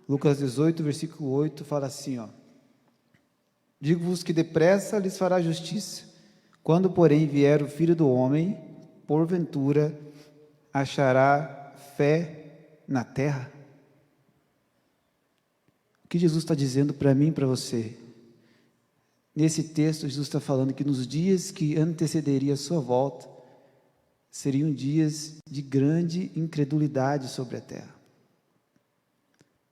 Lucas 18, versículo 8, fala assim, ó: digo-vos que depressa lhes fará justiça. Quando, porém, vier o Filho do Homem, porventura achará fé na terra? O que Jesus está dizendo para mim e para você? Nesse texto, Jesus está falando que nos dias que antecederia a sua volta, seriam dias de grande incredulidade sobre a terra.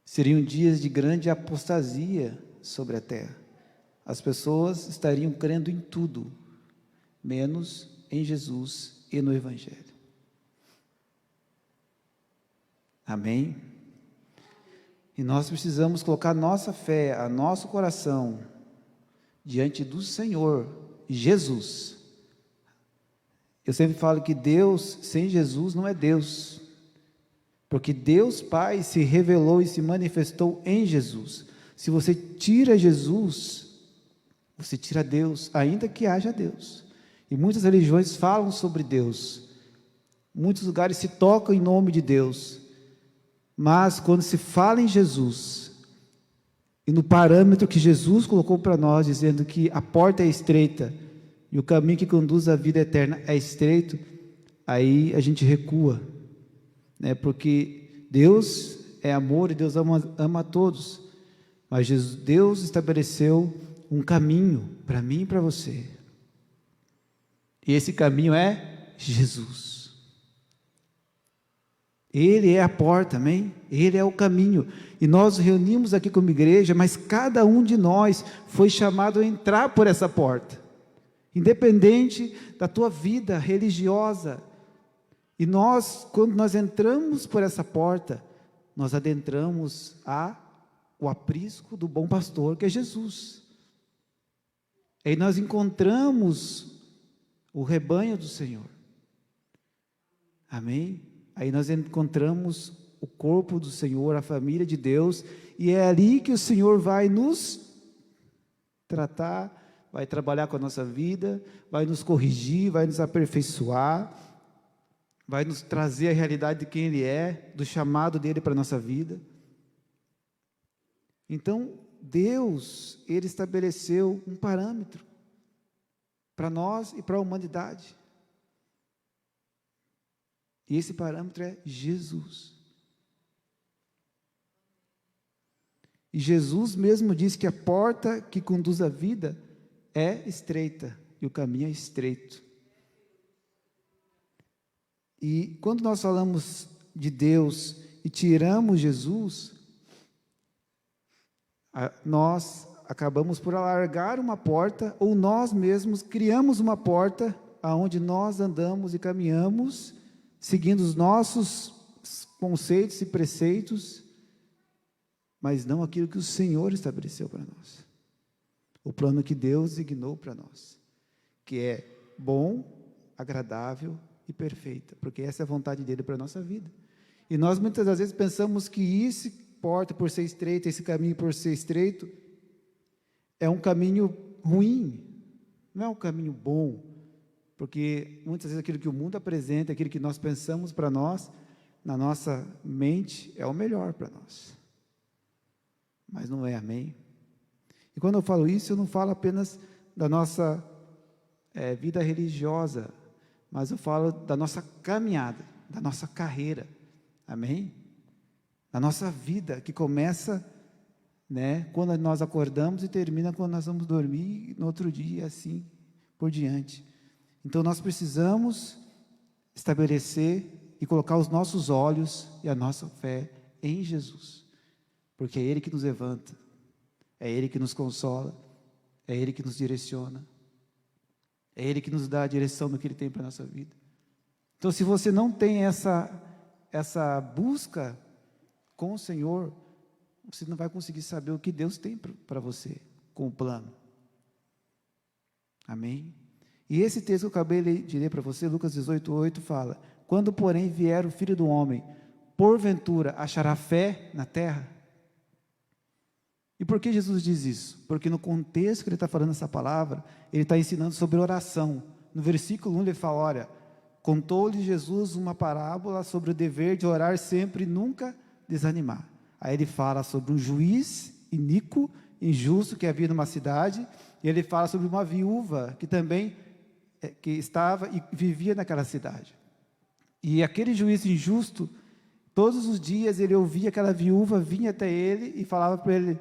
Seriam dias de grande apostasia sobre a terra. As pessoas estariam crendo em tudo, menos em Jesus e no Evangelho. Amém? E nós precisamos colocar nossa fé, a nosso coração, diante do Senhor Jesus. Eu sempre falo que Deus sem Jesus não é Deus, porque Deus Pai se revelou e se manifestou em Jesus. Se você tira Jesus, você tira Deus, ainda que haja Deus. E muitas religiões falam sobre Deus, muitos lugares se tocam em nome de Deus, mas quando se fala em Jesus, e no parâmetro que Jesus colocou para nós, dizendo que a porta é estreita, e o caminho que conduz à vida eterna é estreito, aí a gente recua, né? Porque Deus é amor e Deus ama a todos, mas Deus estabeleceu um caminho para mim e para você, e esse caminho é Jesus. Ele é a porta, amém? Ele é o caminho, e nós nos reunimos aqui como igreja, mas cada um de nós foi chamado a entrar por essa porta, independente da tua vida religiosa, e nós, quando nós entramos por essa porta, nós adentramos o aprisco do bom pastor, que é Jesus. Aí nós encontramos o rebanho do Senhor, amém? Aí nós encontramos o corpo do Senhor, a família de Deus, e é ali que o Senhor vai nos tratar, vai trabalhar com a nossa vida, vai nos corrigir, vai nos aperfeiçoar, vai nos trazer a realidade de quem Ele é, do chamado dEle para a nossa vida. Então, Deus, Ele estabeleceu um parâmetro para nós e para a humanidade. E esse parâmetro é Jesus. E Jesus mesmo diz que a porta que conduz à vida é estreita, e o caminho é estreito. E quando nós falamos de Deus e tiramos Jesus, nós acabamos por alargar uma porta, ou nós mesmos criamos uma porta aonde nós andamos e caminhamos, seguindo os nossos conceitos e preceitos, mas não aquilo que o Senhor estabeleceu para nós, o plano que Deus designou para nós, que é bom, agradável e perfeita, porque essa é a vontade dEle para a nossa vida. E nós muitas das vezes pensamos que essa porta por ser estreita, esse caminho por ser estreito, é um caminho ruim, não é um caminho bom, porque muitas vezes aquilo que o mundo apresenta, aquilo que nós pensamos para nós, na nossa mente, é o melhor para nós, mas não é, amém? E quando eu falo isso, eu não falo apenas da nossa vida religiosa, mas eu falo da nossa caminhada, da nossa carreira, amém? Da nossa vida, que começa, né, quando nós acordamos e termina quando nós vamos dormir, no outro dia, assim por diante. Então nós precisamos estabelecer e colocar os nossos olhos e a nossa fé em Jesus, porque é Ele que nos levanta, é Ele que nos consola, é Ele que nos direciona, é Ele que nos dá a direção do que Ele tem para a nossa vida. Então, se você não tem essa busca com o Senhor, você não vai conseguir saber o que Deus tem para você, com o plano. Amém? E esse texto que eu acabei de ler para você, Lucas 18, 8, fala: quando, porém, vier o Filho do Homem, porventura achará fé na terra? E por que Jesus diz isso? Porque no contexto que ele está falando essa palavra, ele está ensinando sobre oração. No versículo 1 ele fala, olha, contou-lhe Jesus uma parábola sobre o dever de orar sempre e nunca desanimar. Aí ele fala sobre um juiz iníquo, injusto, que havia numa cidade, e ele fala sobre uma viúva que também que estava e vivia naquela cidade. E aquele juiz injusto, todos os dias ele ouvia aquela viúva, vinha até ele e falava para ele: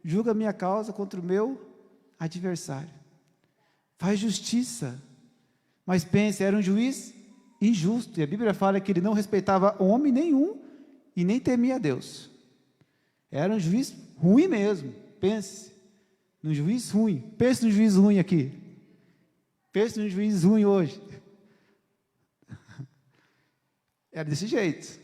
julga a minha causa contra o meu adversário, faz justiça. Mas pense, era um juiz injusto, e a Bíblia fala que ele não respeitava homem nenhum e nem temia a Deus. Era um juiz ruim mesmo. Pense num juiz ruim. Pense num juiz ruim aqui. Pense num juiz ruim hoje. Era desse jeito.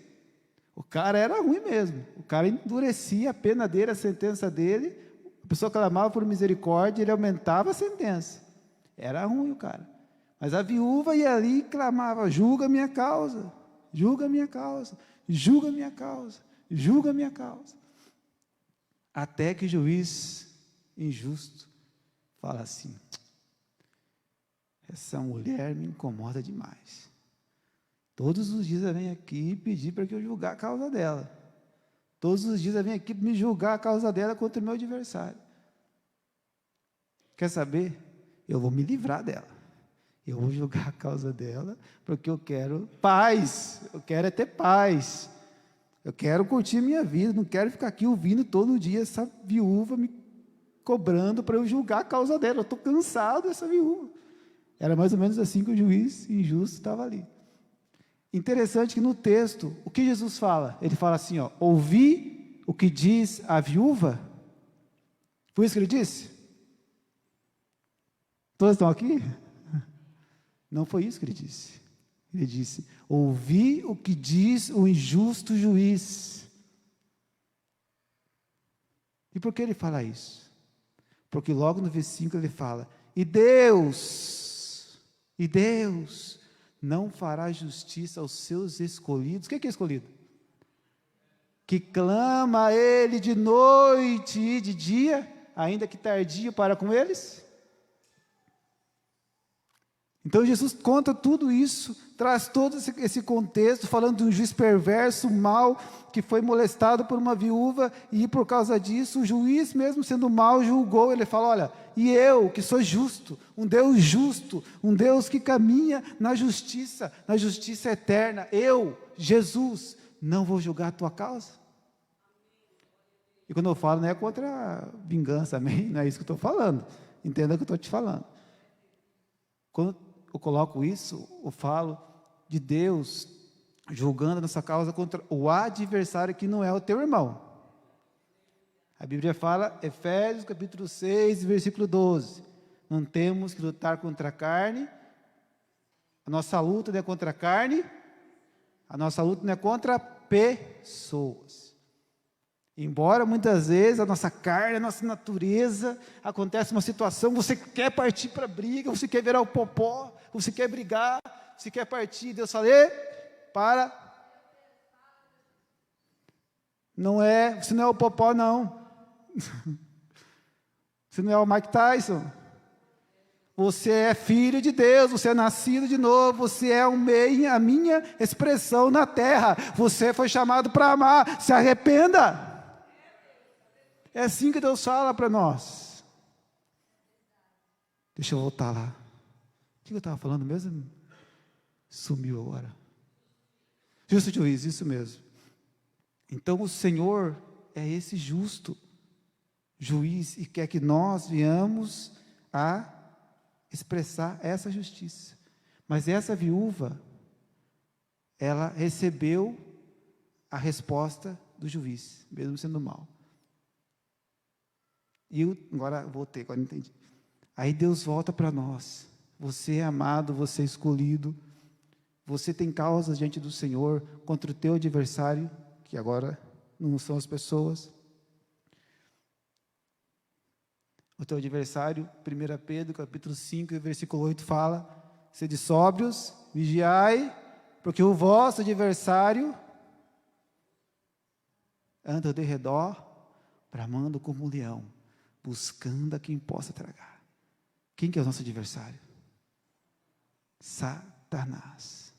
O cara era ruim mesmo. O cara endurecia a pena dele, a sentença dele. A pessoa clamava por misericórdia, ele aumentava a sentença. Era ruim o cara. Mas a viúva ia ali e clamava: julga a minha causa, julga a minha causa, julga a minha causa, julga a minha causa. Até que o juiz injusto fala assim: essa mulher me incomoda demais. Todos os dias ela vem aqui pedir para que eu julgar a causa dela. Todos os dias ela vem aqui me julgar a causa dela contra o meu adversário. Quer saber? Eu vou me livrar dela. Eu vou julgar a causa dela, porque eu quero paz. Eu quero é ter paz. Eu quero curtir minha vida. Não quero ficar aqui ouvindo todo dia essa viúva me cobrando para eu julgar a causa dela. Eu estou cansado dessa viúva. Era mais ou menos assim que o juiz injusto estava ali. Interessante que no texto, o que Jesus fala? Ele fala assim, ó: ouvi o que diz a viúva. Foi isso que ele disse? Todos estão aqui? Não foi isso que ele disse. Ele disse: ouvi o que diz o injusto juiz. E por que ele fala isso? Porque logo no versículo ele fala: e Deus não fará justiça aos seus escolhidos. O que é escolhido? Que clama a Ele de noite e de dia, ainda que tardio para com eles. Então Jesus conta tudo isso, traz todo esse contexto, falando de um juiz perverso, mau, que foi molestado por uma viúva, e por causa disso, o juiz, mesmo sendo mau, julgou. Ele fala: olha, e eu, que sou justo, um Deus que caminha na justiça eterna, eu, Jesus, não vou julgar a tua causa? E quando eu falo, não é contra a vingança, amém? Não é isso que eu estou falando, entenda o que eu estou te falando. Quando eu coloco isso, eu falo de Deus julgando a nossa causa contra o adversário, que não é o teu irmão. A Bíblia fala, Efésios capítulo 6, versículo 12, não temos que lutar contra a carne, a nossa luta não é contra a carne, a nossa luta não é contra pessoas. Embora muitas vezes a nossa carne, a nossa natureza, acontece uma situação, você quer partir para a briga, você quer virar o popó, você quer brigar, você quer partir, Deus fala: para, você não é o popó não, você não é o Mike Tyson, você é filho de Deus, você é nascido de novo, você é a minha expressão na terra, você foi chamado para amar, se arrependa. É assim que Deus fala para nós. Deixa eu voltar lá. O que eu estava falando mesmo? Sumiu agora. Justo juiz, isso mesmo. Então o Senhor é esse justo juiz e quer que nós venhamos a expressar essa justiça. Mas essa viúva, ela recebeu a resposta do juiz, mesmo sendo mau. E eu agora entendi. Aí Deus volta para nós: você é amado, você é escolhido, você tem causas diante do Senhor contra o teu adversário, que agora não são as pessoas. O teu adversário, 1 Pedro capítulo 5, versículo 8 fala: sede sóbrios, vigiai, porque o vosso adversário anda de redor, bramando como um leão, buscando a quem possa tragar. Quem que é o nosso adversário? Satanás.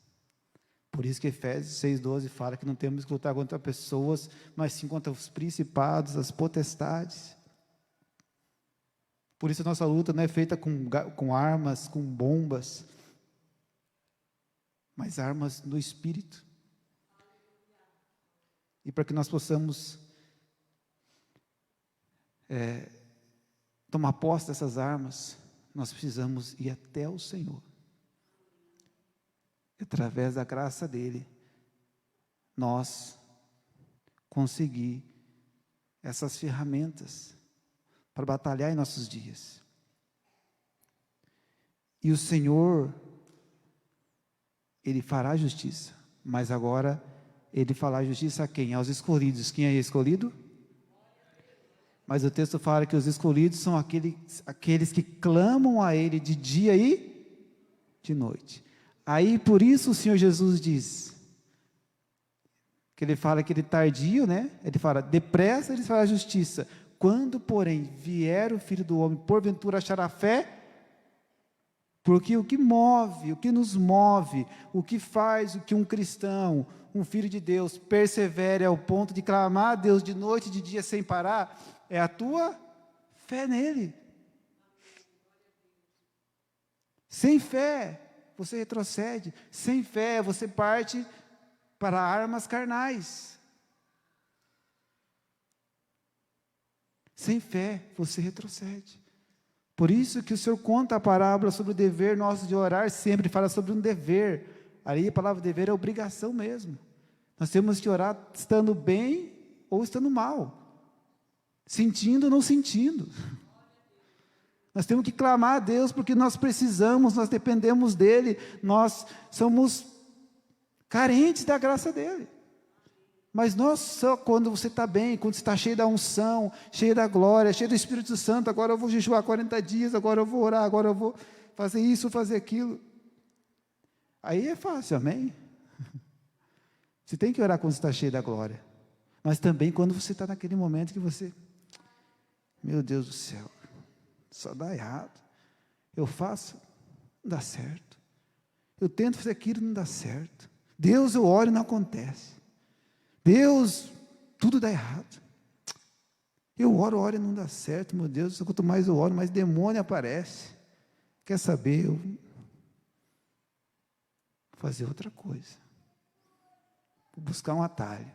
Por isso que Efésios 6,12 fala que não temos que lutar contra pessoas, mas sim contra os principados, as potestades. Por isso a nossa luta não é feita com armas, com bombas, mas armas do Espírito. E para que nós possamos tomar posse dessas armas, nós precisamos ir até o Senhor. E através da graça dEle, nós conseguir essas ferramentas para batalhar em nossos dias. E o Senhor, Ele fará justiça, mas agora Ele fará justiça a quem? Aos escolhidos. Quem é escolhido? Mas o texto fala que os escolhidos são aqueles que clamam a Ele de dia e de noite. Aí por isso o Senhor Jesus diz, que Ele fala que Ele é tardio, né? Ele fala, depressa Ele fará justiça. Quando, porém, vier o Filho do Homem, porventura achará fé? Porque o que move, o que nos move, o que faz o que um cristão, um filho de Deus, persevere ao ponto de clamar a Deus de noite e de dia sem parar, é a tua fé nele. Sem fé, você retrocede. Sem fé, você parte para armas carnais. Sem fé, você retrocede. Por isso que o Senhor conta a parábola sobre o dever nosso de orar sempre, fala sobre um dever. Ali a palavra dever é obrigação mesmo. Nós temos que orar estando bem ou estando mal. Sentindo ou não sentindo. Nós temos que clamar a Deus porque nós precisamos, nós dependemos dEle, nós somos carentes da graça dEle. Mas nós só quando você está bem, quando você está cheio da unção, cheio da glória, cheio do Espírito Santo, agora eu vou jejuar 40 dias, agora eu vou orar, agora eu vou fazer isso, fazer aquilo. Aí é fácil, amém? Você tem que orar quando você está cheio da glória. Mas também quando você está naquele momento que você, meu Deus do céu, só dá errado. Eu faço, não dá certo. Eu tento fazer aquilo, não dá certo. Deus, eu oro e não acontece. Deus, tudo dá errado. Eu oro e não dá certo, meu Deus. Quanto mais eu oro, mais demônio aparece. Quer saber? Eu vou fazer outra coisa. Vou buscar um atalho.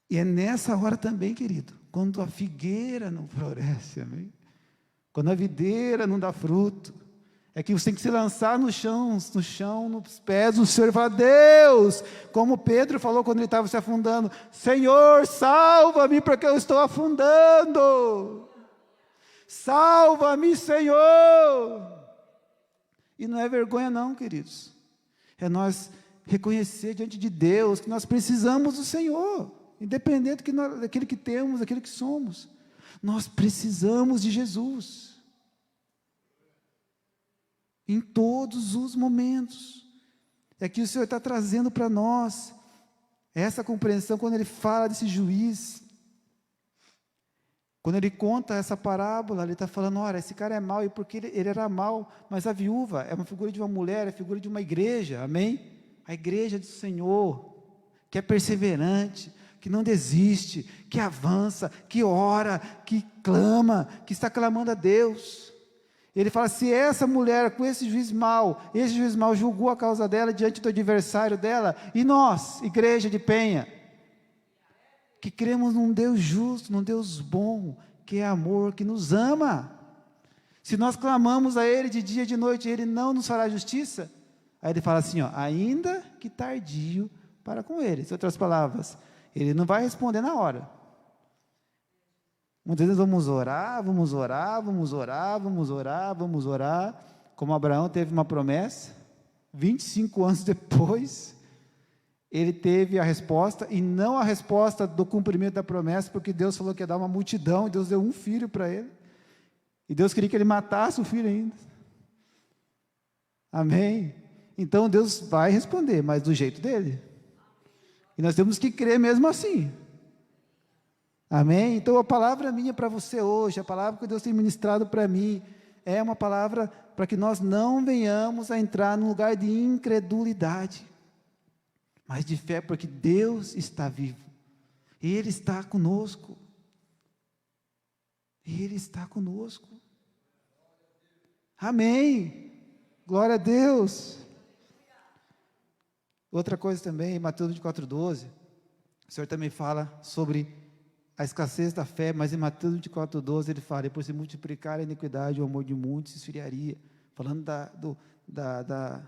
E é nessa hora também, querido, quando a figueira não floresce, amém? Quando a videira não dá fruto, é que você tem que se lançar no chão, nos pés do Senhor e falar, Deus, como Pedro falou quando ele estava se afundando, Senhor, salva-me porque eu estou afundando, salva-me, Senhor. E não é vergonha não, queridos, é nós reconhecer diante de Deus que nós precisamos do Senhor, independente daquilo que temos, daquilo que somos, nós precisamos de Jesus. Em todos os momentos. É que o Senhor está trazendo para nós essa compreensão quando Ele fala desse juiz. Quando Ele conta essa parábola, Ele está falando, olha, esse cara é mau, e porque ele era mau, mas a viúva é uma figura de uma mulher, é figura de uma igreja, amém? A igreja do Senhor, que é perseverante, que não desiste, que avança, que ora, que clama, que está clamando a Deus. Ele fala, se essa mulher com esse juiz mau julgou a causa dela diante do adversário dela, e nós, igreja de Penha, que cremos num Deus justo, num Deus bom, que é amor, que nos ama, se nós clamamos a Ele de dia e de noite, Ele não nos fará justiça? Aí Ele fala assim, ó, ainda que tardio para com Ele. Em outras palavras, Ele não vai responder na hora. Muitas vezes vamos orar, como Abraão teve uma promessa, 25 anos depois, ele teve a resposta, e não a resposta do cumprimento da promessa, porque Deus falou que ia dar uma multidão, e Deus deu um filho para ele, e Deus queria que ele matasse o filho ainda, amém? Então Deus vai responder, mas do jeito dele, e nós temos que crer mesmo assim, amém? Então a palavra minha para você hoje, a palavra que Deus tem ministrado para mim, é uma palavra para que nós não venhamos a entrar num lugar de incredulidade, mas de fé, porque Deus está vivo, Ele está conosco, Ele está conosco, amém, glória a Deus. Outra coisa também, em Mateus 24:12, o Senhor também fala sobre a escassez da fé, mas em Mateus 24:12 ele fala: por se multiplicar a iniquidade, o amor de muitos se esfriaria, falando da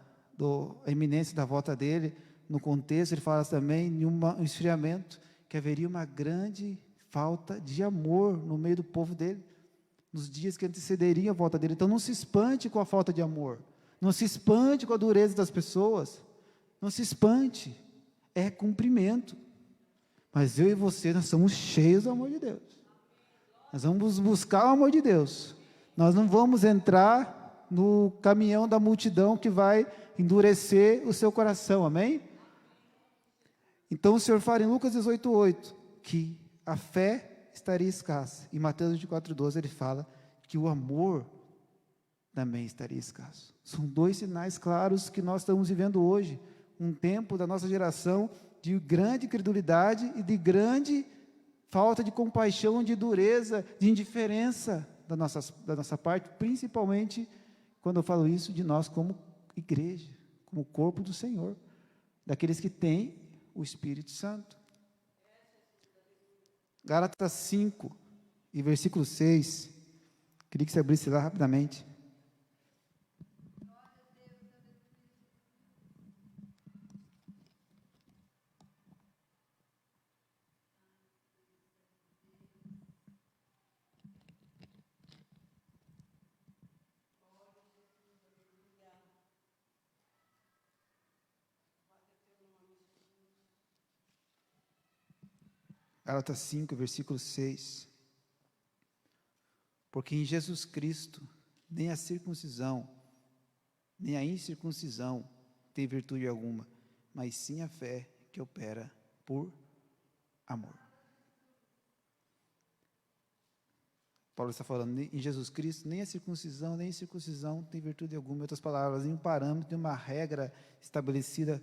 iminência da volta dele. No contexto ele fala também de um esfriamento, que haveria uma grande falta de amor no meio do povo dele, nos dias que antecederiam a volta dele. Então não se espante com a falta de amor, não se espante com a dureza das pessoas, não se espante, é cumprimento. Mas eu e você, nós somos cheios do amor de Deus, nós vamos buscar o amor de Deus, nós não vamos entrar no caminhão da multidão que vai endurecer o seu coração, amém? Então o Senhor fala em Lucas 18:8, que a fé estaria escassa, em Mateus 24:12 ele fala que o amor também estaria escasso. São dois sinais claros que nós estamos vivendo hoje, um tempo da nossa geração de grande incredulidade e de grande falta de compaixão, de dureza, de indiferença da nossa parte, principalmente quando eu falo isso de nós como igreja, como corpo do Senhor, daqueles que têm o Espírito Santo. Gálatas 5, e versículo 6, queria que você abrisse lá rapidamente. Gálatas 5, versículo 6. Porque em Jesus Cristo, nem a circuncisão, nem a incircuncisão tem virtude alguma, mas sim a fé que opera por amor. Paulo está falando, em Jesus Cristo, nem a circuncisão, nem a incircuncisão tem virtude alguma. Em outras palavras, em um parâmetro, em uma regra estabelecida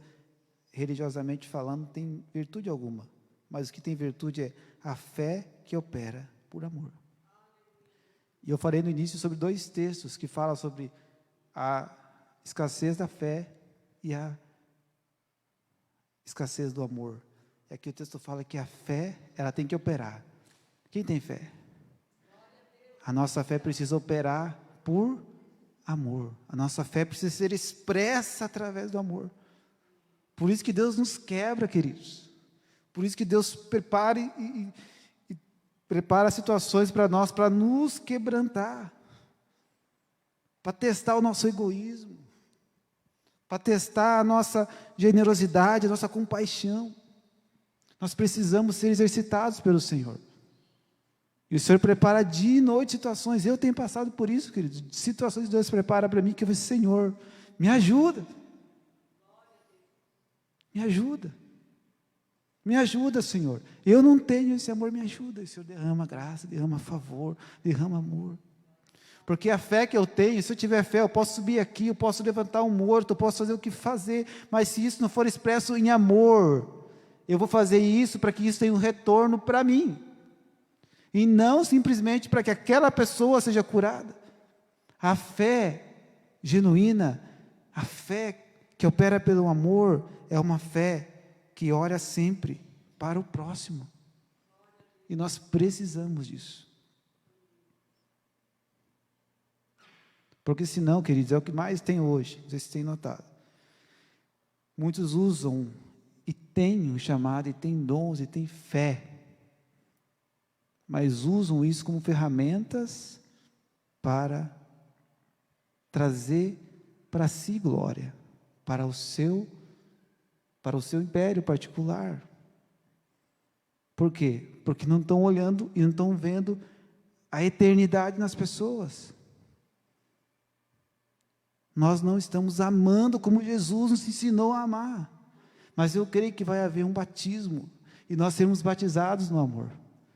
religiosamente falando, tem virtude alguma. Mas o que tem virtude é a fé que opera por amor. E eu falei no início sobre dois textos que falam sobre a escassez da fé e a escassez do amor. E aqui o texto fala que a fé, ela tem que operar. Quem tem fé? A nossa fé precisa operar por amor. A nossa fé precisa ser expressa através do amor. Por isso que Deus nos quebra, queridos. Por isso que Deus prepara e prepara situações para nós, para nos quebrantar, para testar o nosso egoísmo, para testar a nossa generosidade, a nossa compaixão. Nós precisamos ser exercitados pelo Senhor. E o Senhor prepara dia e noite situações. Eu tenho passado por isso, queridos. Situações que Deus prepara para mim, que eu falo, Senhor, me ajuda. Me ajuda. Me ajuda, Senhor. Eu não tenho esse amor, me ajuda. O Senhor derrama graça, derrama favor, derrama amor. Porque a fé que eu tenho, se eu tiver fé, eu posso subir aqui, eu posso levantar um morto, eu posso fazer o que fazer, mas se isso não for expresso em amor, eu vou fazer isso para que isso tenha um retorno para mim. E não simplesmente para que aquela pessoa seja curada. A fé genuína, a fé que opera pelo amor, é uma fé que olha sempre para o próximo. E nós precisamos disso. Porque senão, queridos, é o que mais tem hoje, não sei se têm notado. Muitos usam e têm um chamado, e têm dons, e têm fé, mas usam isso como ferramentas para trazer para si glória, para o seu império particular. Por quê? Porque não estão olhando e não estão vendo a eternidade nas pessoas. Nós não estamos amando como Jesus nos ensinou a amar. Mas eu creio que vai haver um batismo, e nós seremos batizados no amor.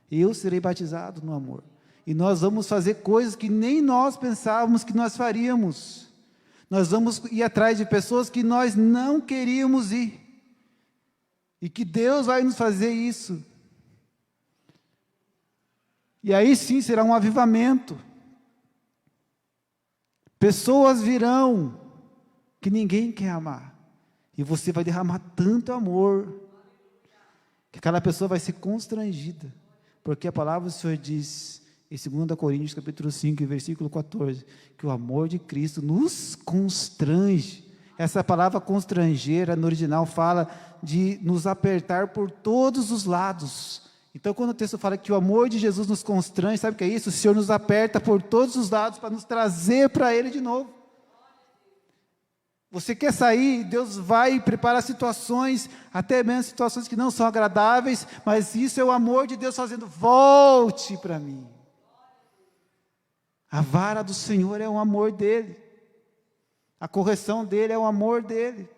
Eu serei batizado no amor. e nós vamos fazer coisas que nem nós pensávamos que nós faríamos. Nós vamos ir atrás de pessoas que nós não queríamos ir, e que Deus vai nos fazer isso. E aí sim será um avivamento. Pessoas virão que ninguém quer amar, e você vai derramar tanto amor, que aquela pessoa vai ser constrangida, porque a palavra do Senhor diz, em 2 Coríntios capítulo 5, versículo 14, que o amor de Cristo nos constrange. Essa palavra constranger, no original, fala de nos apertar por todos os lados. Então, quando o texto fala que o amor de Jesus nos constrange, sabe o que é isso? O Senhor nos aperta por todos os lados para nos trazer para Ele de novo. Você quer sair, Deus vai preparar situações, até mesmo situações que não são agradáveis, mas isso é o amor de Deus fazendo, volte para mim. A vara do Senhor é o amor dEle, a correção dEle é o amor dEle,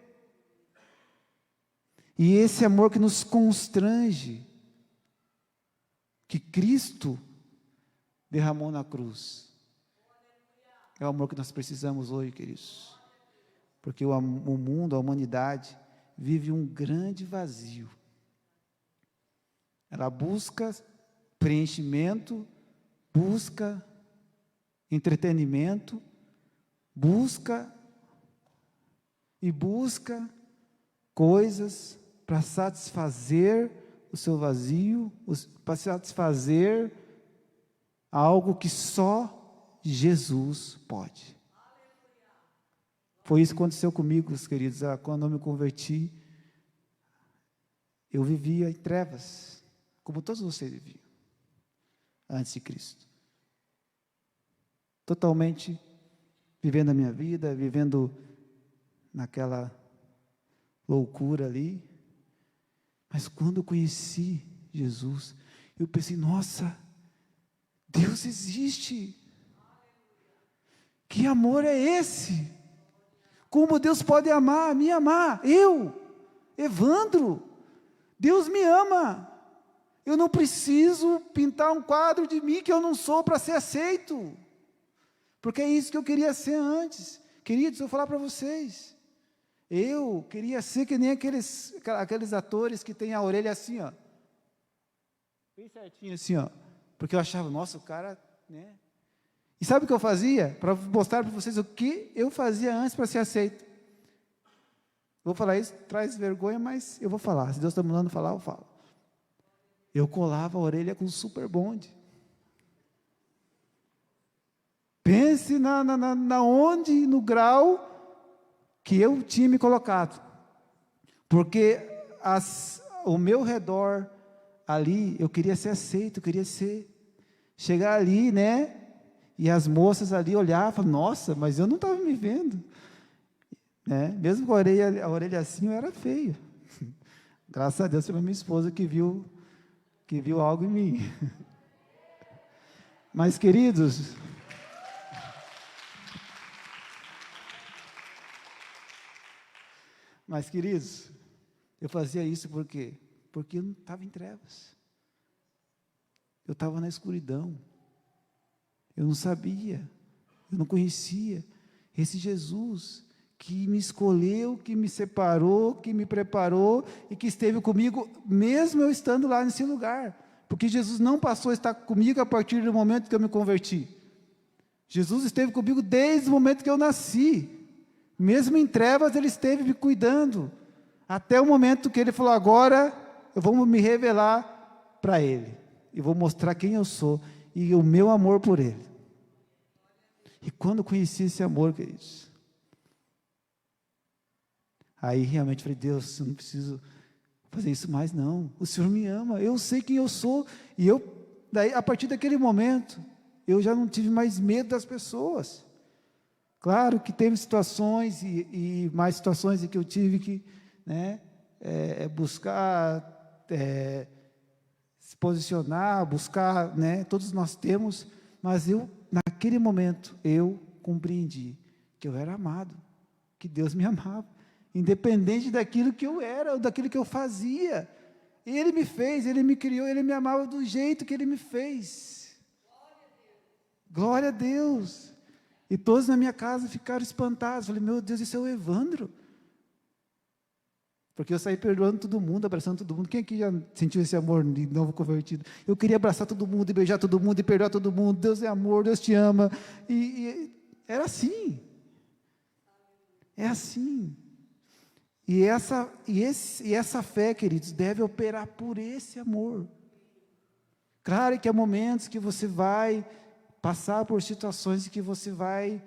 e esse amor que nos constrange, que Cristo derramou na cruz, é o amor que nós precisamos hoje, queridos. Porque o mundo, a humanidade, vive um grande vazio. Ela busca preenchimento, busca entretenimento, busca coisas para satisfazer o seu vazio, para satisfazer algo que só Jesus pode. Foi isso que aconteceu comigo, queridos, quando eu me converti. Eu vivia em trevas, como todos vocês viviam, antes de Cristo. Totalmente vivendo a minha vida, vivendo naquela loucura ali. Mas quando eu conheci Jesus, eu pensei, nossa, Deus existe. Que amor é esse? Como Deus pode amar, me amar, eu, Evandro, Deus me ama, eu não preciso pintar um quadro de mim que eu não sou para ser aceito, porque é isso que eu queria ser antes. Queridos, eu vou falar para vocês, eu queria ser que nem aqueles atores que têm a orelha assim, ó, bem certinho assim, ó, porque eu achava, nossa, o cara, né? E sabe o que eu fazia? Para mostrar para vocês o que eu fazia antes para ser aceito. Vou falar isso, traz vergonha, mas eu vou falar. Se Deus está me mandando falar, eu falo. Eu colava a orelha com super bonde. Pense na onde, no grau que eu tinha me colocado. Porque o meu redor ali, eu queria ser aceito, eu queria chegar ali, né? E as moças ali olhavam, nossa, mas eu não estava me vendo. Né? Mesmo com a orelha assim, eu era feio. Graças a Deus pela minha esposa que viu algo em mim. Mas, queridos, eu fazia isso por quê? Porque eu não estava em trevas. Eu estava na escuridão. Eu não sabia, eu não conhecia esse Jesus que me escolheu, que me separou, que me preparou e que esteve comigo, mesmo eu estando lá nesse lugar. Porque Jesus não passou a estar comigo a partir do momento que eu me converti. Jesus esteve comigo desde o momento que eu nasci. Mesmo em trevas, Ele esteve me cuidando. Até o momento que Ele falou, agora eu vou me revelar para Ele. E vou mostrar quem eu sou. E o meu amor por Ele. E quando eu conheci esse amor, queridos, aí realmente falei, Deus, eu não preciso fazer isso mais não, o Senhor me ama, eu sei quem eu sou, e daí, a partir daquele momento, eu já não tive mais medo das pessoas. Claro que teve situações, e mais situações em que eu tive que, né, buscar, se posicionar, buscar, né, todos nós temos, mas naquele momento, eu compreendi que eu era amado, que Deus me amava, independente daquilo que eu era, ou daquilo que eu fazia. Ele me fez, Ele me criou, Ele me amava do jeito que Ele me fez. Glória a Deus. E todos na minha casa ficaram espantados. Falei, meu Deus, isso é o Evandro. Porque eu saí perdoando todo mundo, abraçando todo mundo. Quem aqui já sentiu esse amor de novo convertido? Eu queria abraçar todo mundo, e beijar todo mundo, e perdoar todo mundo. Deus é amor, Deus te ama. E era assim. É assim. E essa fé, queridos, deve operar por esse amor. Claro que há momentos que você vai passar por situações que você vai,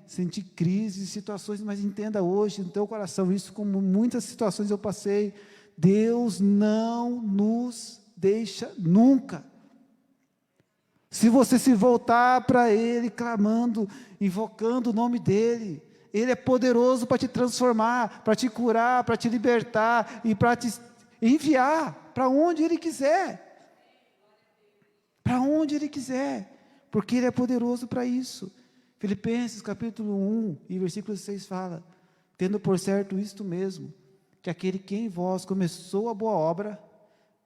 sentir crises, situações, mas entenda hoje no teu coração isso, como muitas situações eu passei. Deus não nos deixa nunca. Se você se voltar para Ele, clamando, invocando o nome dEle, Ele é poderoso para te transformar, para te curar, para te libertar e para te enviar para onde Ele quiser. Para onde Ele quiser, porque Ele é poderoso para isso. Filipenses capítulo 1 e versículo 6 fala, tendo por certo isto mesmo, que aquele que em vós começou a boa obra,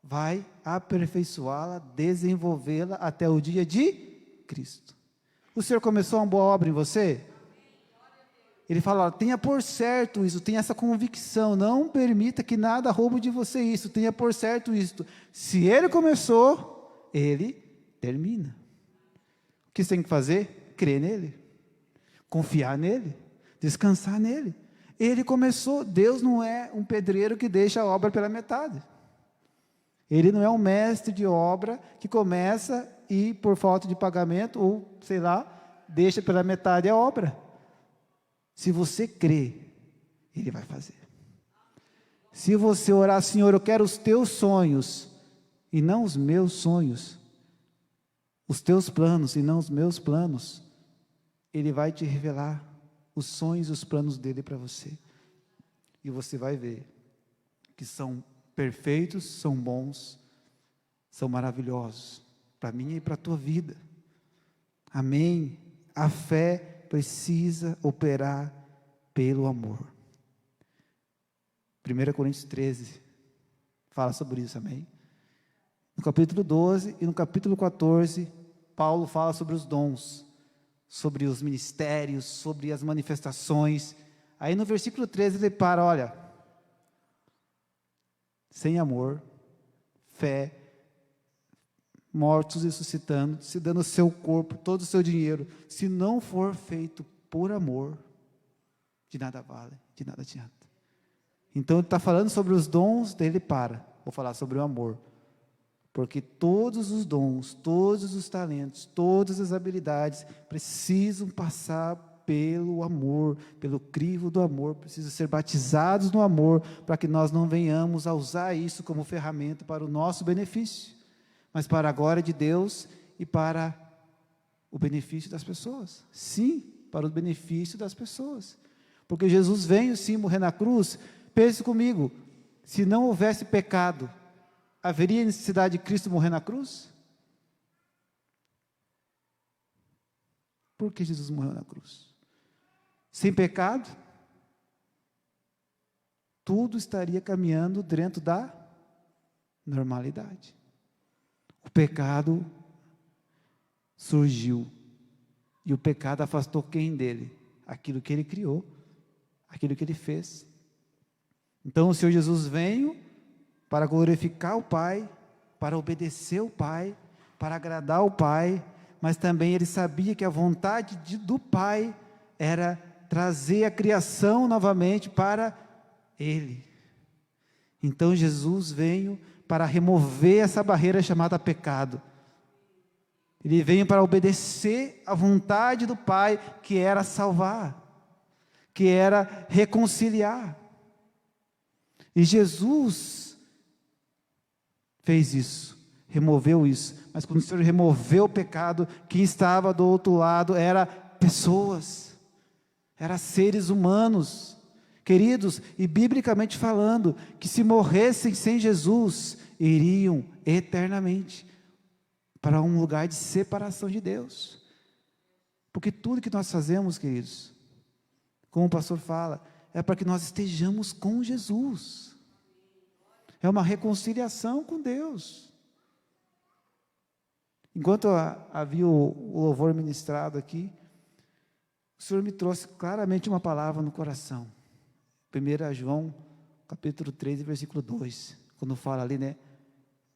vai aperfeiçoá-la, desenvolvê-la até o dia de Cristo. O Senhor começou uma boa obra em você? Ele fala, tenha por certo isso, tenha essa convicção, não permita que nada roube de você isso, tenha por certo isso. Se Ele começou, Ele termina. O que você tem que fazer? Crer nele, confiar nele, descansar nele. Ele começou. Deus não é um pedreiro que deixa a obra pela metade. Ele não é um mestre de obra que começa e por falta de pagamento, ou sei lá, deixa pela metade a obra. Se você crê, Ele vai fazer. Se você orar, Senhor, eu quero os teus sonhos e não os meus sonhos, os teus planos e não os meus planos, Ele vai te revelar os sonhos e os planos dEle para você. E você vai ver que são perfeitos, são bons, são maravilhosos, para mim e para a tua vida. Amém? A fé precisa operar pelo amor. 1 Coríntios 13 fala sobre isso, amém? No capítulo 12 e no capítulo 14, Paulo fala sobre os dons, sobre os ministérios, sobre as manifestações. Aí no versículo 13 ele para, olha, sem amor, fé, mortos ressuscitando, se dando o seu corpo, todo o seu dinheiro, se não for feito por amor, de nada vale, de nada adianta. Então ele está falando sobre os dons, dele para, vou falar sobre o amor, porque todos os dons, todos os talentos, todas as habilidades, precisam passar pelo amor, pelo crivo do amor, precisam ser batizados no amor, para que nós não venhamos a usar isso como ferramenta para o nosso benefício, mas para a glória de Deus e para o benefício das pessoas. Sim, para o benefício das pessoas, porque Jesus veio sim morrer na cruz. Pense comigo, se não houvesse pecado, haveria necessidade de Cristo morrer na cruz? Por que Jesus morreu na cruz? Sem pecado, tudo estaria caminhando dentro da normalidade. O pecado surgiu, e o pecado afastou quem dele? Aquilo que ele criou, aquilo que ele fez. Então o Senhor Jesus veio para glorificar o Pai, para obedecer o Pai, para agradar o Pai, mas também ele sabia que a vontade do Pai era trazer a criação novamente para Ele. Então Jesus veio para remover essa barreira chamada pecado. Ele veio para obedecer à vontade do Pai, que era salvar, que era reconciliar. E Jesus fez isso, removeu isso. Mas quando o Senhor removeu o pecado, quem estava do outro lado era pessoas, eram seres humanos, queridos, e biblicamente falando, que se morressem sem Jesus, iriam eternamente para um lugar de separação de Deus. Porque tudo que nós fazemos, queridos, como o pastor fala, é para que nós estejamos com Jesus. É uma reconciliação com Deus. Enquanto havia o louvor ministrado aqui, o Senhor me trouxe claramente uma palavra no coração. 1 João, capítulo 3, versículo 2, quando fala ali, né,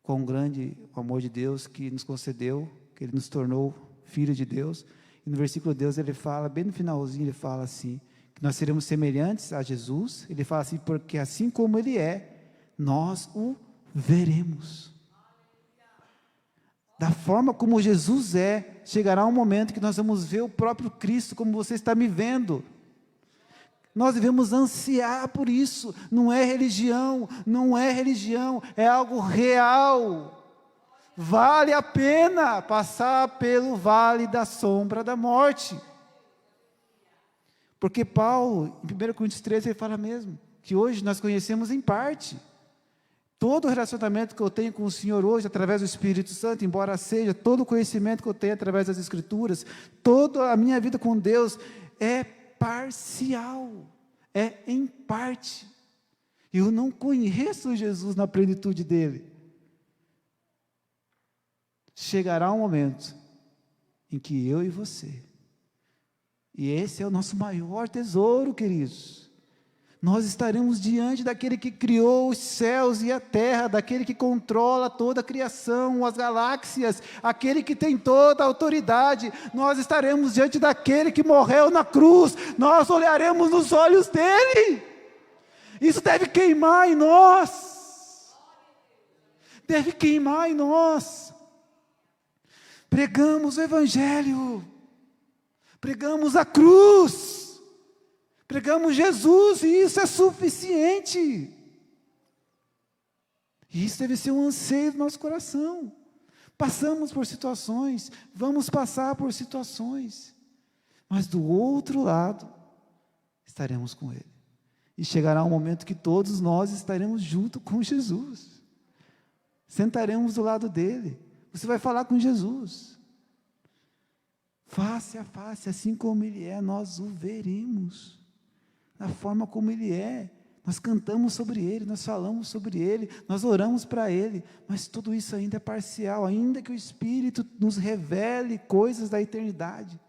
quão grande o amor de Deus que nos concedeu, que Ele nos tornou filho de Deus. E no versículo 2 ele fala, bem no finalzinho, ele fala assim, que nós seremos semelhantes a Jesus. Ele fala assim, porque assim como Ele é, nós o veremos. Da forma como Jesus é, chegará um momento que nós vamos ver o próprio Cristo como você está me vendo. Nós devemos ansiar por isso. Não é religião, é algo real. Vale a pena passar pelo vale da sombra da morte. Porque Paulo, em 1 Coríntios 13, ele fala mesmo, que hoje nós conhecemos em parte. Todo o relacionamento que eu tenho com o Senhor hoje, através do Espírito Santo, embora seja todo o conhecimento que eu tenho através das Escrituras, toda a minha vida com Deus é parcial, é em parte. Eu não conheço Jesus na plenitude dele. Chegará um momento em que eu e você, e esse é o nosso maior tesouro, queridos, nós estaremos diante daquele que criou os céus e a terra, daquele que controla toda a criação, as galáxias, aquele que tem toda a autoridade. Nós estaremos diante daquele que morreu na cruz, nós olharemos nos olhos dele. Isso deve queimar em nós, Pregamos o Evangelho, pregamos a cruz, pregamos Jesus, e isso é suficiente. E isso deve ser um anseio do nosso coração. Passamos por situações, vamos passar por situações, mas do outro lado, estaremos com Ele. E chegará um momento que todos nós estaremos junto com Jesus. Sentaremos do lado dele. Você vai falar com Jesus. Face a face, assim como Ele é, nós o veremos. Da forma como Ele é. Nós cantamos sobre Ele, nós falamos sobre Ele, nós oramos para Ele, mas tudo isso ainda é parcial, ainda que o Espírito nos revele coisas da eternidade.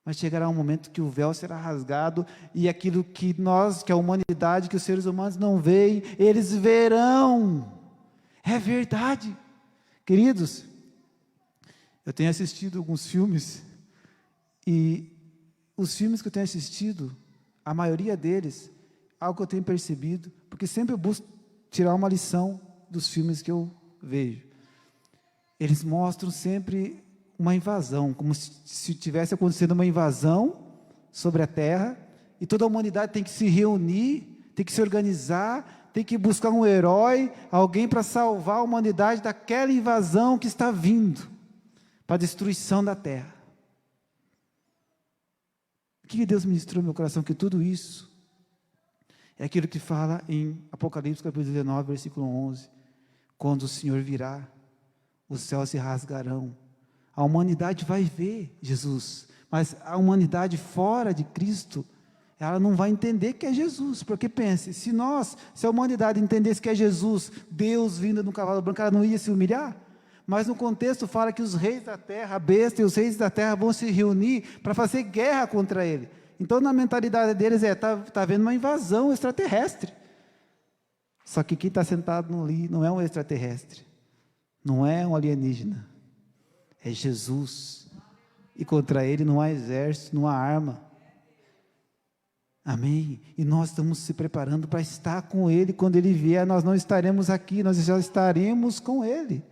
Mas chegará um momento que o véu será rasgado, e aquilo que nós, que a humanidade, que os seres humanos não veem, eles verão. É verdade. Queridos, eu tenho assistido alguns filmes, e os filmes que eu tenho assistido, a maioria deles, algo que eu tenho percebido, porque sempre eu busco tirar uma lição dos filmes que eu vejo. Eles mostram sempre uma invasão, como se tivesse acontecendo uma invasão sobre a terra, e toda a humanidade tem que se reunir, tem que se organizar, tem que buscar um herói, alguém para salvar a humanidade daquela invasão que está vindo, para a destruição da terra. O que Deus ministrou no meu coração? Que tudo isso é aquilo que fala em Apocalipse capítulo 19, versículo 11, quando o Senhor virá, os céus se rasgarão, a humanidade vai ver Jesus, mas a humanidade fora de Cristo, ela não vai entender que é Jesus, porque pense, se a humanidade entendesse que é Jesus, Deus vindo no cavalo branco, ela não ia se humilhar? Mas no contexto fala que os reis da terra, a besta e os reis da terra vão se reunir para fazer guerra contra ele. Então na mentalidade deles está havendo uma invasão extraterrestre. Só que quem está sentado ali não é um extraterrestre, não é um alienígena, é Jesus, e contra ele não há exército, não há arma. Amém? E nós estamos se preparando para estar com Ele. Quando Ele vier, nós não estaremos aqui, nós já estaremos com Ele.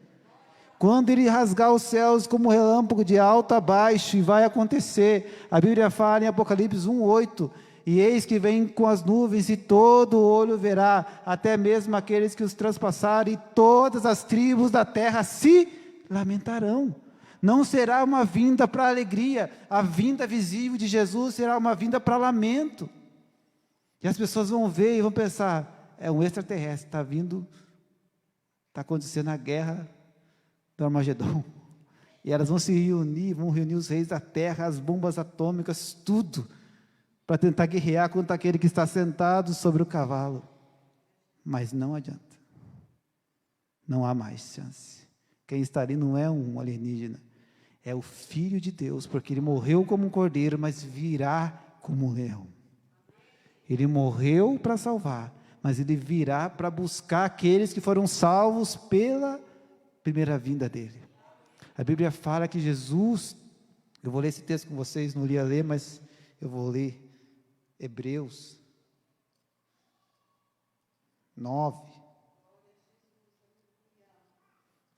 Quando Ele rasgar os céus como relâmpago de alto a baixo, e vai acontecer, a Bíblia fala em Apocalipse 1:8, e eis que vem com as nuvens, e todo olho verá, até mesmo aqueles que os transpassaram, e todas as tribos da terra se lamentarão. Não será uma vinda para alegria, a vinda visível de Jesus será uma vinda para lamento. E as pessoas vão ver e vão pensar, é um extraterrestre, está vindo, está acontecendo a guerra do Armagedon. E elas vão se reunir, vão reunir os reis da terra, as bombas atômicas, tudo, para tentar guerrear contra aquele que está sentado sobre o cavalo. Mas não adianta. Não há mais chance. Quem está ali não é um alienígena, é o Filho de Deus, porque ele morreu como um cordeiro, mas virá como um leão. Ele morreu para salvar, mas ele virá para buscar aqueles que foram salvos pela primeira vinda dele. A Bíblia fala que Jesus, eu vou ler esse texto com vocês, não li a ler, mas eu vou ler Hebreus 9.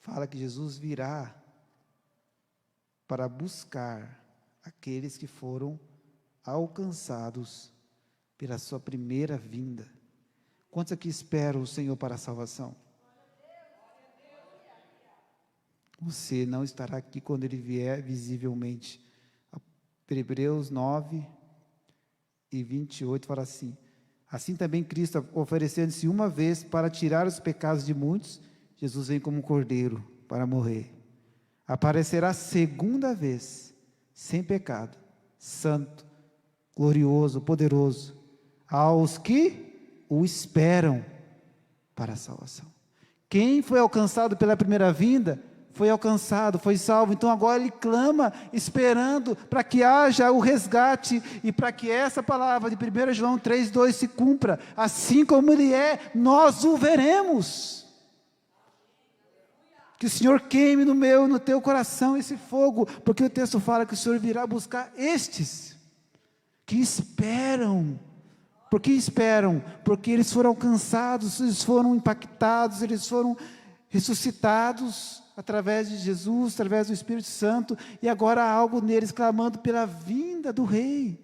Fala que Jesus virá para buscar aqueles que foram alcançados pela sua primeira vinda. Quantos aqui esperam o Senhor para a salvação? Você não estará aqui quando Ele vier visivelmente. Hebreus 9 e 28 fala assim: assim também Cristo, oferecendo-se uma vez para tirar os pecados de muitos, Jesus vem como um cordeiro para morrer. Aparecerá segunda vez, sem pecado, santo, glorioso, poderoso, aos que o esperam para a salvação. Quem foi alcançado pela primeira vinda, foi alcançado, foi salvo. Então agora ele clama, esperando para que haja o resgate e para que essa palavra de 1 João 3,2 se cumpra. Assim como ele é, nós o veremos. Que o Senhor queime no meu e no teu coração esse fogo, porque o texto fala que o Senhor virá buscar estes que esperam. Por que esperam? Porque eles foram alcançados, eles foram impactados, eles foram ressuscitados através de Jesus, através do Espírito Santo, e agora há algo neles clamando pela vinda do Rei.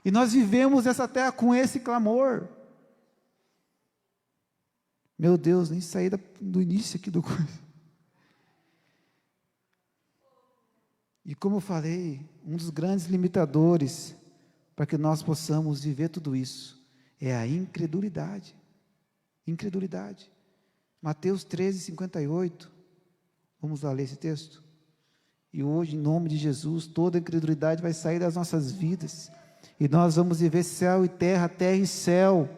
E nós vivemos essa terra com esse clamor. Meu Deus, nem saí do início aqui do curso. E como eu falei, um dos grandes limitadores para que nós possamos viver tudo isso é a incredulidade. Incredulidade. Mateus 13:58. Vamos lá ler esse texto? E hoje, em nome de Jesus, toda incredulidade vai sair das nossas vidas. E nós vamos viver céu e terra, terra e céu.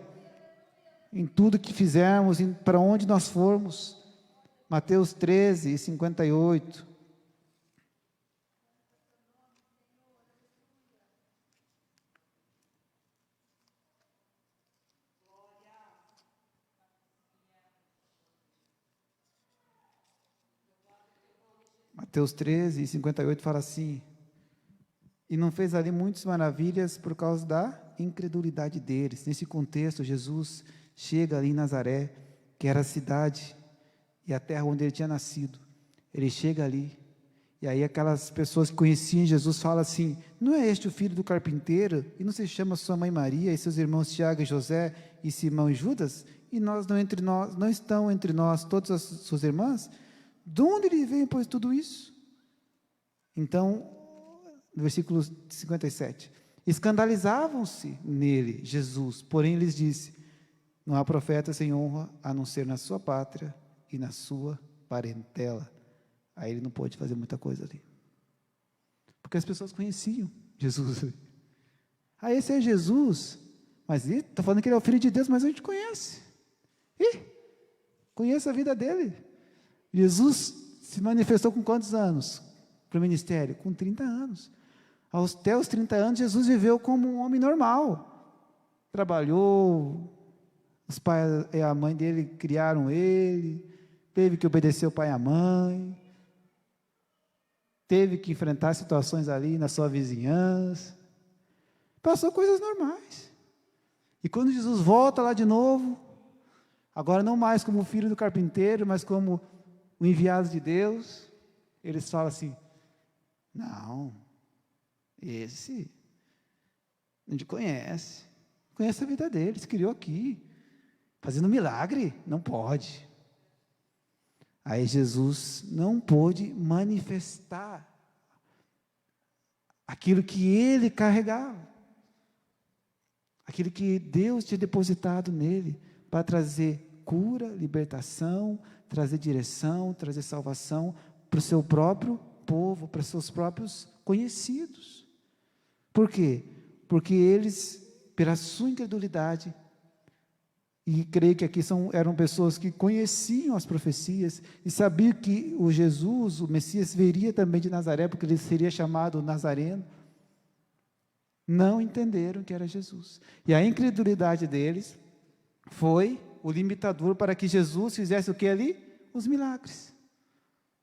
Em tudo que fizermos, para onde nós formos. Mateus 13:58. Mateus 13:58 fala assim: e não fez ali muitas maravilhas por causa da incredulidade deles. Nesse contexto, Jesus chega ali em Nazaré, que era a cidade e a terra onde ele tinha nascido. Ele chega ali, e aí aquelas pessoas que conheciam Jesus falam assim: não é este o filho do carpinteiro? E não se chama sua mãe Maria, e seus irmãos Tiago e José, e Simão e Judas? E não estão entre nós todas as suas irmãs? De onde ele veio, pois, tudo isso? Então, no versículo 57, escandalizavam-se nele, Jesus, porém lhes disse: não há profeta sem honra, a não ser na sua pátria e na sua parentela. Aí ele não pôde fazer muita coisa ali, porque as pessoas conheciam Jesus. Ah, esse é Jesus, mas está falando que ele é o Filho de Deus, mas a gente conhece. Conhece a vida dele. Jesus se manifestou com quantos anos para o ministério? Com 30 anos. Até os 30 anos, Jesus viveu como um homem normal. Trabalhou, os pais e a mãe dele criaram ele, teve que obedecer o pai e a mãe, teve que enfrentar situações ali na sua vizinhança, passou coisas normais. E quando Jesus volta lá de novo, agora não mais como filho do carpinteiro, mas como o enviado de Deus, eles falam assim: não, esse a gente conhece a vida dele, se criou aqui, fazendo milagre, não pode. Aí Jesus não pôde manifestar aquilo que ele carregava, aquilo que Deus tinha depositado nele, para trazer cura, libertação, trazer direção, trazer salvação para o seu próprio povo, para os seus próprios conhecidos. Por quê? Porque eles, pela sua incredulidade, E creio que aqui eram pessoas que conheciam as profecias e sabiam que o Jesus, o Messias, viria também de Nazaré, porque ele seria chamado Nazareno. Não entenderam que era Jesus. E a incredulidade deles foi o limitador para que Jesus fizesse o que ali? Os milagres.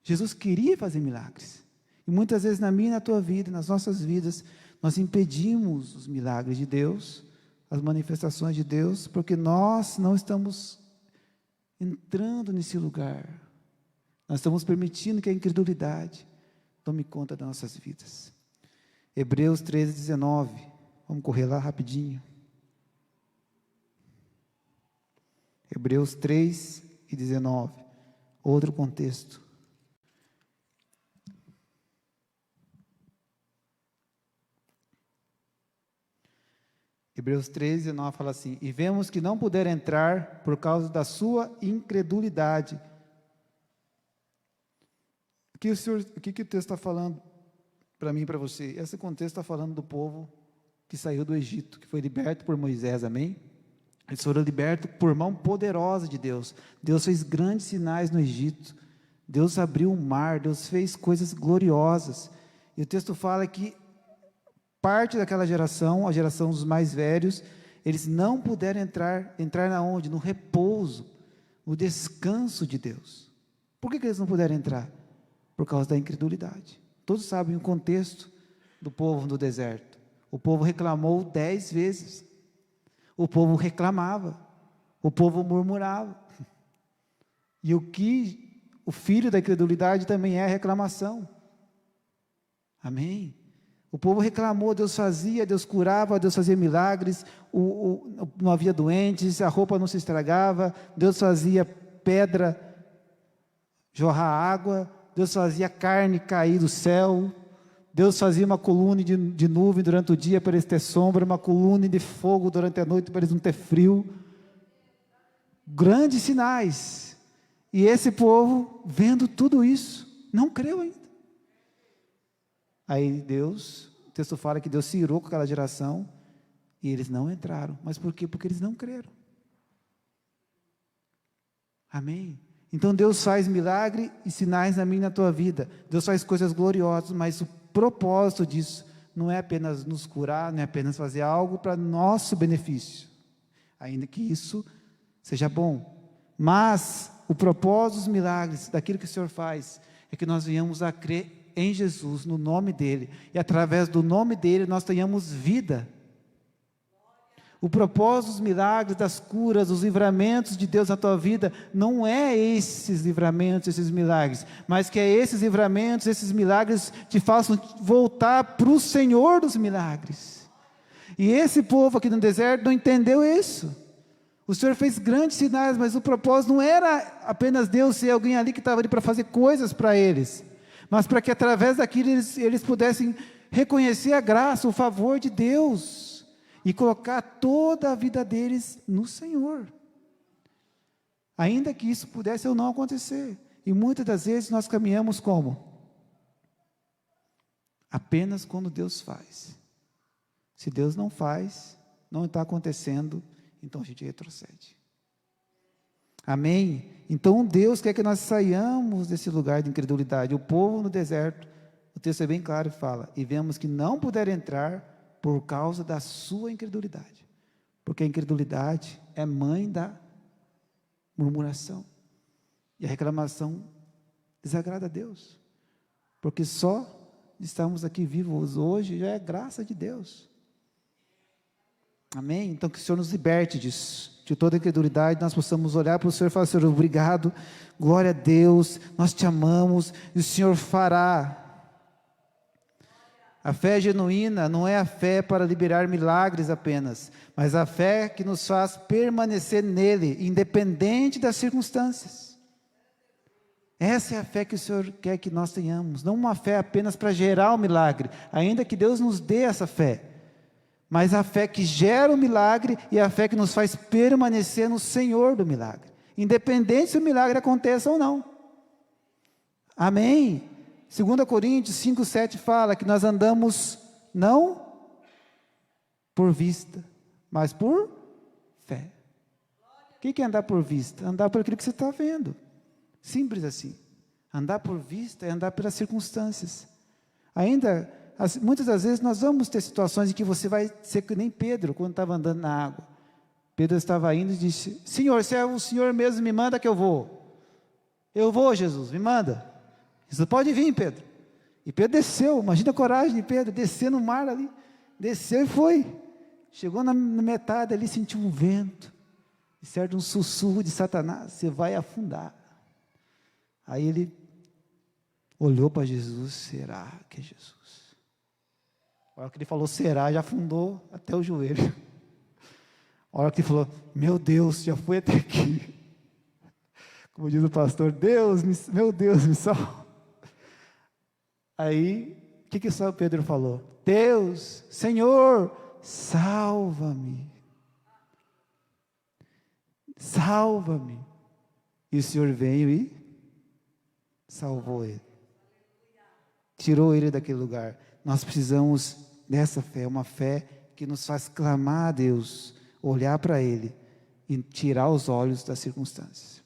Jesus queria fazer milagres. E muitas vezes na minha e na tua vida, nas nossas vidas, nós impedimos os milagres de Deus, as manifestações de Deus, porque nós não estamos entrando nesse lugar. Nós estamos permitindo que a incredulidade tome conta das nossas vidas. Hebreus 13:19. Vamos correr lá rapidinho. Hebreus 3:19. Outro contexto. Hebreus 13:19 fala assim: e vemos que não puderam entrar por causa da sua incredulidade. O que o texto está falando para mim e para você? Esse contexto está falando do povo que saiu do Egito, que foi liberto por Moisés, amém? Eles foram libertos por mão poderosa de Deus. Deus fez grandes sinais no Egito. Deus abriu o mar, Deus fez coisas gloriosas. E o texto fala que parte daquela geração, a geração dos mais velhos, eles não puderam entrar na onde? No repouso, no descanso de Deus. Por que eles não puderam entrar? Por causa da incredulidade. Todos sabem o contexto do povo no deserto. O povo reclamou 10 vezes. O povo reclamava. O povo murmurava. E o filho da incredulidade também é a reclamação. Amém? O povo reclamou, Deus fazia, Deus curava, Deus fazia milagres, não havia doentes, a roupa não se estragava, Deus fazia pedra jorrar água, Deus fazia carne cair do céu, Deus fazia uma coluna de nuvem durante o dia para eles ter sombra, uma coluna de fogo durante a noite para eles não ter frio. Grandes sinais. E esse povo, vendo tudo isso, não creu ainda. Aí o texto fala que Deus se irou com aquela geração e eles não entraram. Mas por quê? Porque eles não creram. Amém? Então Deus faz milagre e sinais na minha e na tua vida. Deus faz coisas gloriosas, mas o propósito disso não é apenas nos curar, não é apenas fazer algo para nosso benefício. Ainda que isso seja bom. Mas o propósito dos milagres, daquilo que o Senhor faz, é que nós venhamos a crer em Jesus, no nome dEle, e através do nome dEle nós tenhamos vida. O propósito dos milagres, das curas, dos livramentos de Deus na tua vida, não é esses livramentos, esses milagres, mas que é esses livramentos, esses milagres te façam voltar para o Senhor dos milagres. E esse povo aqui no deserto não entendeu isso. O Senhor fez grandes sinais, mas o propósito não era apenas Deus ser alguém ali que estava ali para fazer coisas para eles, mas para que através daquilo eles pudessem reconhecer a graça, o favor de Deus, e colocar toda a vida deles no Senhor, ainda que isso pudesse ou não acontecer. E muitas das vezes nós caminhamos como? Apenas quando Deus faz. Se Deus não faz, não está acontecendo, então a gente retrocede. Amém? Então Deus quer que nós saiamos desse lugar de incredulidade. O povo no deserto, o texto é bem claro e fala, e vemos que não puderam entrar por causa da sua incredulidade, porque a incredulidade é mãe da murmuração, e a reclamação desagrada a Deus, porque só estamos aqui vivos hoje já é graça de Deus. Amém? Então que o Senhor nos liberte disso, de toda incredulidade, nós possamos olhar para o Senhor e falar: Senhor, obrigado, glória a Deus, nós te amamos, e o Senhor fará. A fé genuína não é a fé para liberar milagres apenas, mas a fé que nos faz permanecer nele, independente das circunstâncias. Essa é a fé que o Senhor quer que nós tenhamos, não uma fé apenas para gerar o milagre, ainda que Deus nos dê essa fé, mas a fé que gera o milagre e a fé que nos faz permanecer no Senhor do milagre, independente se o milagre aconteça ou não. Amém? 2 Coríntios 5:7 fala que nós andamos não por vista, mas por fé. O que é andar por vista? Andar por aquilo que você está vendo. Simples assim. Andar por vista é andar pelas circunstâncias. Muitas das vezes nós vamos ter situações em que você vai ser que nem Pedro, quando estava andando na água. Pedro estava indo e disse: Senhor, se é o Senhor mesmo, me manda que eu vou. Eu vou, Jesus, me manda. Jesus, pode vir, Pedro. E Pedro desceu, imagina a coragem de Pedro, descer no mar ali. Desceu e foi. Chegou na metade ali, sentiu um vento. E certo, um sussurro de Satanás: você vai afundar. Aí ele olhou para Jesus: será que é Jesus? A hora que ele falou será, já afundou até o joelho. A hora que ele falou: meu Deus, já fui até aqui. Como diz o pastor: meu Deus, me salva. Aí, o que São Pedro falou? Deus, Senhor, salva-me. Salva-me. E o Senhor veio e salvou ele. Tirou ele daquele lugar. Nós precisamos dessa fé, uma fé que nos faz clamar a Deus, olhar para Ele e tirar os olhos das circunstâncias.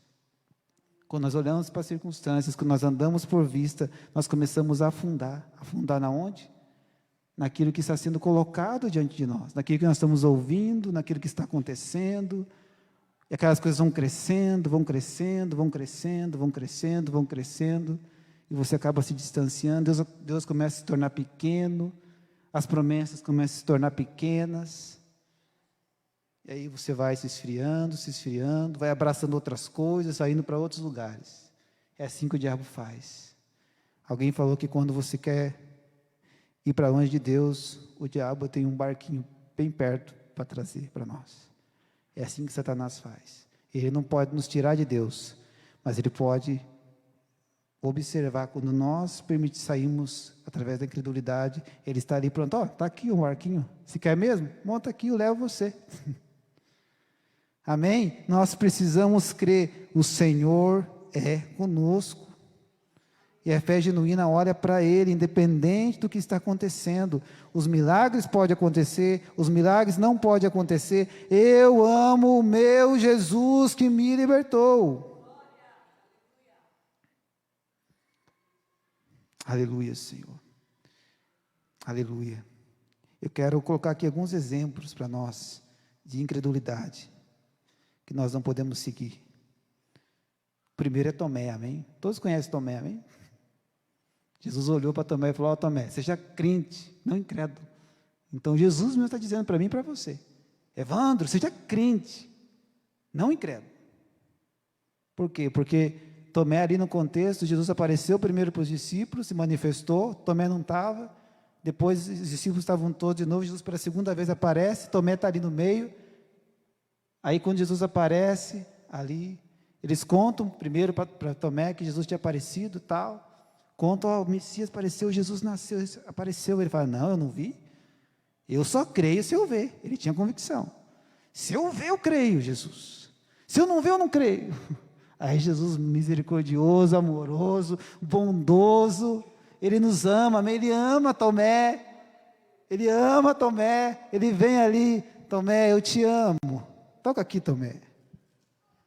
Quando nós olhamos para as circunstâncias, quando nós andamos por vista, nós começamos a afundar. Afundar na onde? Naquilo que está sendo colocado diante de nós, naquilo que nós estamos ouvindo, naquilo que está acontecendo. E aquelas coisas vão crescendo, vão crescendo, vão crescendo, vão crescendo, vão crescendo. E você acaba se distanciando, Deus começa a se tornar pequeno, as promessas começam a se tornar pequenas, e aí você vai se esfriando, vai abraçando outras coisas, vai indo para outros lugares. É assim que o diabo faz. Alguém falou que quando você quer ir para longe de Deus, o diabo tem um barquinho bem perto para trazer para nós. É assim que Satanás faz. Ele não pode nos tirar de Deus, mas ele pode observar quando nós saímos através da incredulidade. Ele está ali pronto: ó, está aqui um barquinho, se quer mesmo? Monta aqui, eu levo você. Amém? Nós precisamos crer, o Senhor é conosco, e a fé genuína olha para Ele, independente do que está acontecendo. Os milagres podem acontecer, os milagres não podem acontecer. Eu amo o meu Jesus que me libertou. Aleluia, Senhor. Aleluia. Eu quero colocar aqui alguns exemplos para nós de incredulidade que nós não podemos seguir. O primeiro é Tomé, amém? Todos conhecem Tomé, amém? Jesus olhou para Tomé e falou: ó, Tomé, seja crente, não incrédulo. Então Jesus mesmo está dizendo para mim e para você: Evandro, seja crente, não incrédulo. Por quê? Porque Tomé, ali no contexto, Jesus apareceu primeiro para os discípulos, se manifestou, Tomé não estava, depois os discípulos estavam todos de novo, Jesus pela segunda vez aparece, Tomé está ali no meio. Aí quando Jesus aparece ali, eles contam primeiro para Tomé que Jesus tinha aparecido, tal, contam: ó, o Messias apareceu, Jesus nasceu, apareceu. Ele fala: não, eu não vi, eu só creio se eu ver. Ele tinha convicção: se eu ver, eu creio, Jesus, se eu não ver, eu não creio. Aí Jesus, misericordioso, amoroso, bondoso, Ele nos ama, amém? Ele ama Tomé, Ele vem ali: Tomé, eu te amo, toca aqui, Tomé.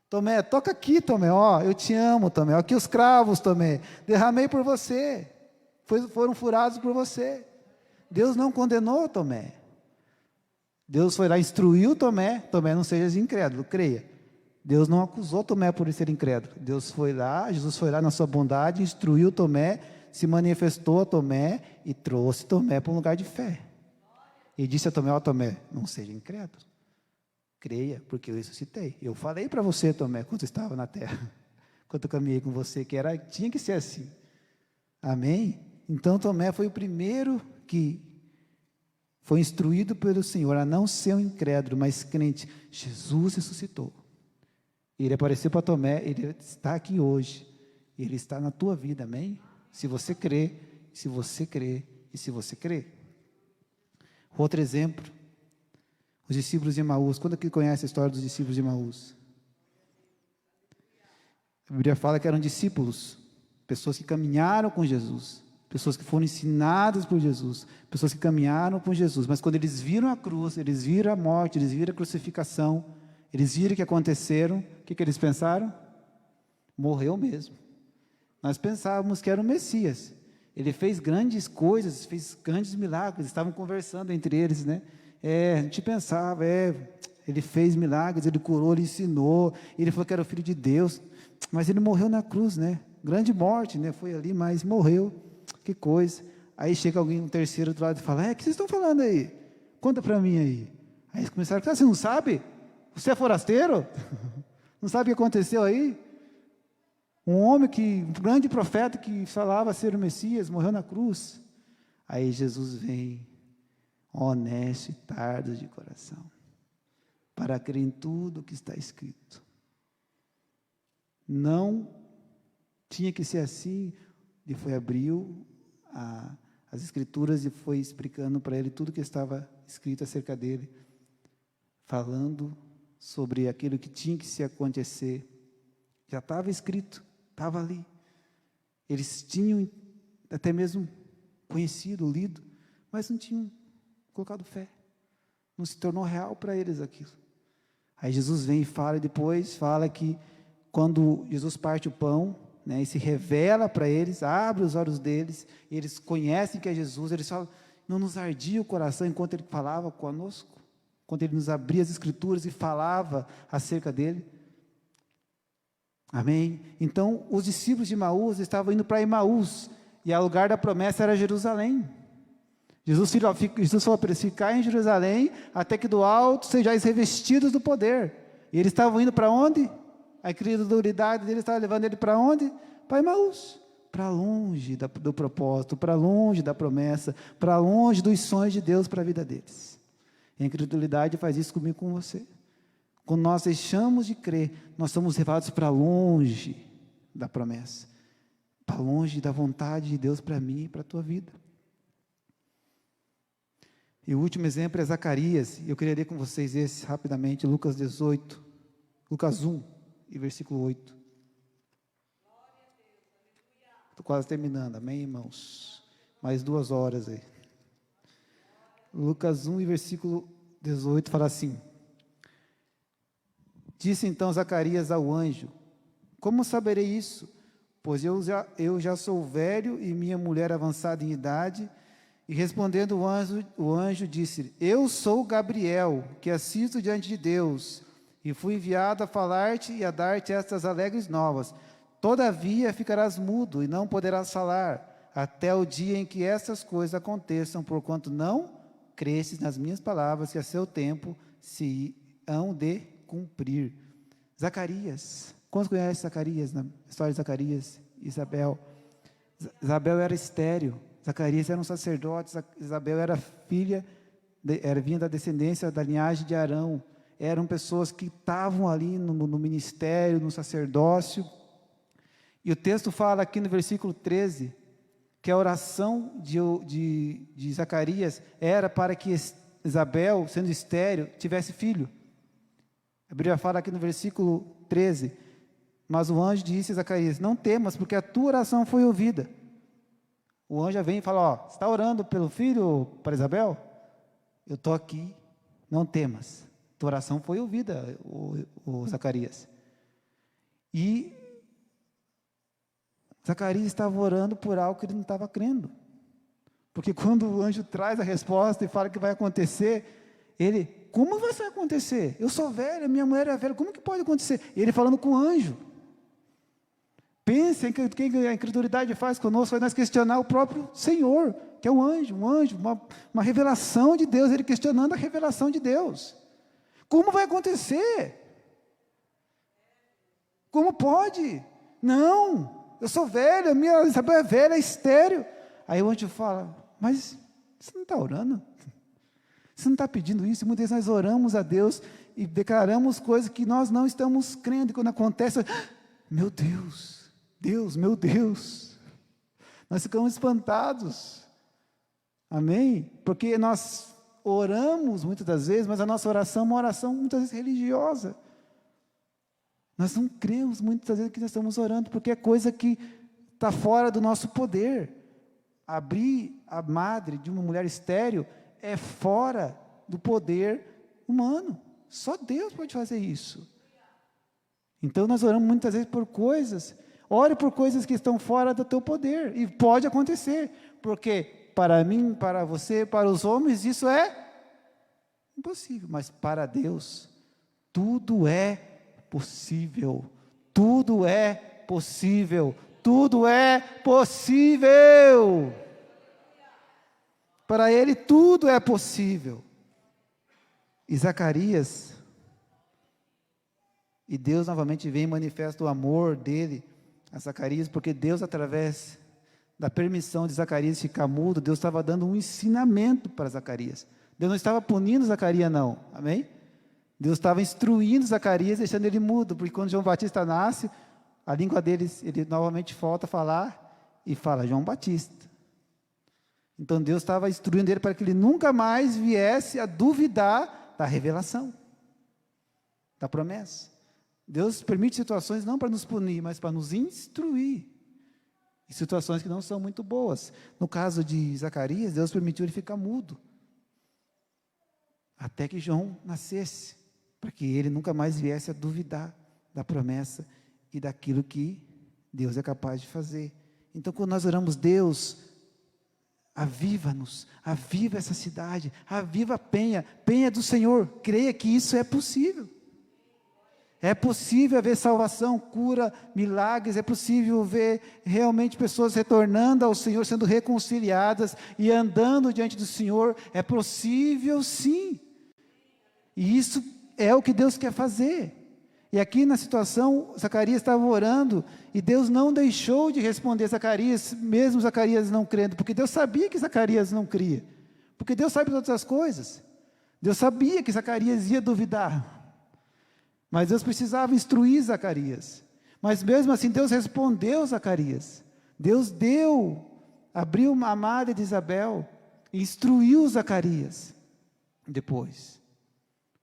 Tomé, toca aqui, Tomé, ó, eu te amo, Tomé, ó, aqui os cravos, Tomé, derramei por você, foram furados por você. Deus não condenou Tomé, Deus foi lá, instruiu Tomé: Tomé, não sejas incrédulo, creia. Deus não acusou Tomé por ser incrédulo. Deus foi lá, Jesus foi lá na sua bondade, instruiu Tomé, se manifestou a Tomé e trouxe Tomé para um lugar de fé. E disse a Tomé: ó, Tomé, não seja incrédulo, creia, porque eu ressuscitei. Eu falei para você, Tomé, quando você estava na terra, quando eu caminhei com você, que tinha que ser assim. Amém? Então Tomé foi o primeiro que foi instruído pelo Senhor a não ser um incrédulo, mas crente. Jesus ressuscitou. Ele apareceu para Tomé, Ele está aqui hoje, Ele está na tua vida, amém? Se você crê, se você crê, e se você crê. Outro exemplo, os discípulos de Emaús. Quando que conhece a história dos discípulos de Emaús? A Bíblia fala que eram discípulos, pessoas que caminharam com Jesus, pessoas que foram ensinadas por Jesus, pessoas que caminharam com Jesus, mas quando eles viram a cruz, eles viram a morte, eles viram a crucificação, Eles viram o que aconteceram, o que eles pensaram? Morreu mesmo. Nós pensávamos que era o Messias. Ele fez grandes coisas, fez grandes milagres, estavam conversando entre eles, né? A gente pensava, ele fez milagres, ele curou, ele ensinou, ele falou que era o Filho de Deus, mas ele morreu na cruz, né? Grande morte, né? Foi ali, mas morreu, que coisa. Aí chega alguém, um terceiro do lado e fala, o que vocês estão falando aí? Conta para mim aí. Aí eles começaram a falar, você não sabe? Você é forasteiro? Não sabe o que aconteceu aí? Um grande profeta que falava ser o Messias, morreu na cruz. Aí Jesus vem, honesto e tardo de coração, para crer em tudo o que está escrito. Não tinha que ser assim. Ele abriu as escrituras e foi explicando para ele tudo que estava escrito acerca dele, falando sobre aquilo que tinha que se acontecer. Já estava escrito, estava ali. Eles tinham até mesmo conhecido, lido, mas não tinham colocado fé. Não se tornou real para eles aquilo. Aí Jesus vem e fala, e depois fala que quando Jesus parte o pão, né, e se revela para eles, abre os olhos deles, eles conhecem que é Jesus, eles falam, não nos ardia o coração enquanto ele falava conosco, quando ele nos abria as escrituras e falava acerca dele. Amém? Então, os discípulos de Emaús estavam indo para Emaús, e o lugar da promessa era Jerusalém. Jesus falou para eles, ficar em Jerusalém, até que do alto sejais revestidos do poder. E eles estavam indo para onde? A incredulidade deles estava levando ele para onde? Para Emaús, para longe do propósito, para longe da promessa, para longe dos sonhos de Deus para a vida deles. E a incredulidade faz isso comigo e com você. Quando nós deixamos de crer, nós somos levados para longe da promessa, para longe da vontade de Deus para mim e para a tua vida. E o último exemplo é Zacarias, e eu queria ler com vocês esse rapidamente, Lucas 1, e versículo 8. Estou quase terminando, amém, irmãos? Mais 2 horas aí. Lucas 1 e versículo 18 fala assim: disse então Zacarias ao anjo, como saberei isso? Pois eu já sou velho e minha mulher avançada em idade. E respondendo o anjo disse, eu sou Gabriel, que assisto diante de Deus, e fui enviado a falar-te e a dar-te estas alegres novas. Todavia ficarás mudo e não poderás falar, até o dia em que estas coisas aconteçam, porquanto não cresces nas minhas palavras, que a seu tempo se hão de cumprir. Zacarias, quantos conhecem Zacarias, na história de Zacarias? Isabel era estéril. Zacarias era um sacerdote, Isabel era vinha da descendência da linhagem de Arão, eram pessoas que estavam ali no ministério, no sacerdócio, e o texto fala aqui no versículo 13, que a oração de Zacarias era para que Isabel, sendo estéril, tivesse filho. A Bíblia fala aqui no versículo 13, mas o anjo disse a Zacarias, não temas, porque a tua oração foi ouvida. O anjo vem e fala, você está orando pelo filho para Isabel? Eu estou aqui, não temas, tua oração foi ouvida, o Zacarias. E Zacarias estava orando por algo que ele não estava crendo, porque quando o anjo traz a resposta e fala que vai acontecer, ele, como vai acontecer? Eu sou velho, minha mulher é velha, como que pode acontecer? E ele falando com o anjo. Pense em que a incredulidade faz conosco, é nós questionar o próprio Senhor, que é um anjo, uma revelação de Deus, ele questionando a revelação de Deus. Como vai acontecer? Como pode? Não, eu sou velho, a minha Isabel é velha, é estéril. Aí o anjo fala, mas você não está orando? Você não está pedindo isso? Muitas vezes nós oramos a Deus e declaramos coisas que nós não estamos crendo, e quando acontece, meu Deus, meu Deus, nós ficamos espantados, amém? Porque nós oramos muitas das vezes, mas a nossa oração é uma oração muitas vezes religiosa, nós não cremos muitas das vezes que nós estamos orando, porque é coisa que está fora do nosso poder. Abrir a madre de uma mulher estéril é fora do poder humano, Só Deus pode fazer isso. Então nós oramos muitas vezes por coisas, ore por coisas que estão fora do teu poder, e pode acontecer, porque para mim, para você, para os homens, isso é impossível, mas para Deus, tudo é possível, tudo é possível, tudo é possível. Para Ele tudo é possível. E Zacarias, e Deus novamente vem e manifesta o amor dele a Zacarias, porque Deus, através da permissão de Zacarias ficar mudo, Deus estava dando um ensinamento para Zacarias. Deus não estava punindo Zacarias, não, amém? Deus estava instruindo Zacarias, deixando ele mudo, porque quando João Batista nasce, a língua dele, ele novamente volta a falar, e fala, João Batista. Então Deus estava instruindo ele para que ele nunca mais viesse a duvidar da revelação, da promessa. Deus permite situações não para nos punir, mas para nos instruir, em situações que não são muito boas. No caso de Zacarias, Deus permitiu ele ficar mudo, até que João nascesse, para que ele nunca mais viesse a duvidar da promessa e daquilo que Deus é capaz de fazer. Então, quando nós oramos, Deus, aviva-nos, aviva essa cidade, aviva Penha, Penha do Senhor, creia que isso é possível. É possível ver salvação, cura, milagres, é possível ver realmente pessoas retornando ao Senhor, sendo reconciliadas e andando diante do Senhor, é possível sim, e isso é o que Deus quer fazer. E aqui na situação, Zacarias estava orando, e Deus não deixou de responder Zacarias, mesmo Zacarias não crendo, porque Deus sabia que Zacarias não cria, porque Deus sabe todas as coisas, Deus sabia que Zacarias ia duvidar, mas Deus precisava instruir Zacarias. Mas mesmo assim Deus respondeu Zacarias. Deus abriu a madre de Isabel, e instruiu Zacarias depois.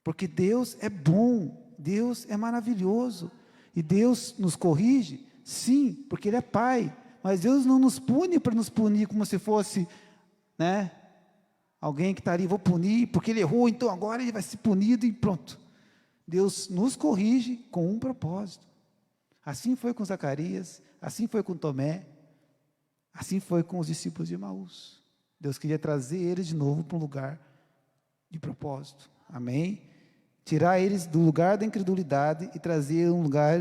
Porque Deus é bom, Deus é maravilhoso. E Deus nos corrige, sim, porque Ele é Pai. Mas Deus não nos pune para nos punir como se fosse, alguém que está ali, vou punir, porque ele errou, então agora ele vai ser punido e pronto. Deus nos corrige com um propósito. Assim foi com Zacarias, assim foi com Tomé, assim foi com os discípulos de Emaús. Deus queria trazer eles de novo para um lugar de propósito. Amém? Tirar eles do lugar da incredulidade e trazer um lugar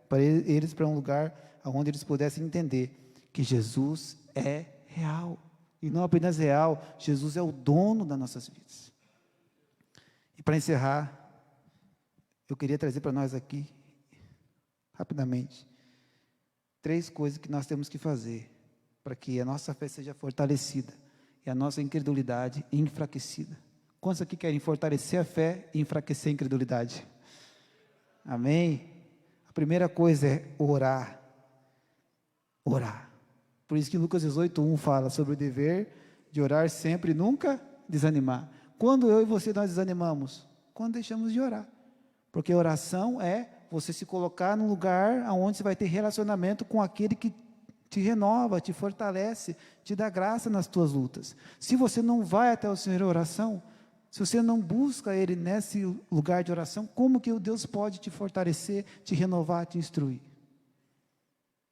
para eles para um lugar onde eles pudessem entender que Jesus é real. E não apenas real, Jesus é o dono das nossas vidas. E para encerrar, eu queria trazer para nós aqui, rapidamente, 3 coisas que nós temos que fazer para que a nossa fé seja fortalecida e a nossa incredulidade enfraquecida. Quantos aqui querem fortalecer a fé e enfraquecer a incredulidade? Amém? A primeira coisa é orar. Orar. Por isso que Lucas 18:1 fala sobre o dever de orar sempre e nunca desanimar. Quando eu e você nós desanimamos? Quando deixamos de orar. Porque oração é você se colocar num lugar onde você vai ter relacionamento com aquele que te renova, te fortalece, te dá graça nas tuas lutas. Se você não vai até o Senhor em oração, se você não busca Ele nesse lugar de oração, como que o Deus pode te fortalecer, te renovar, te instruir?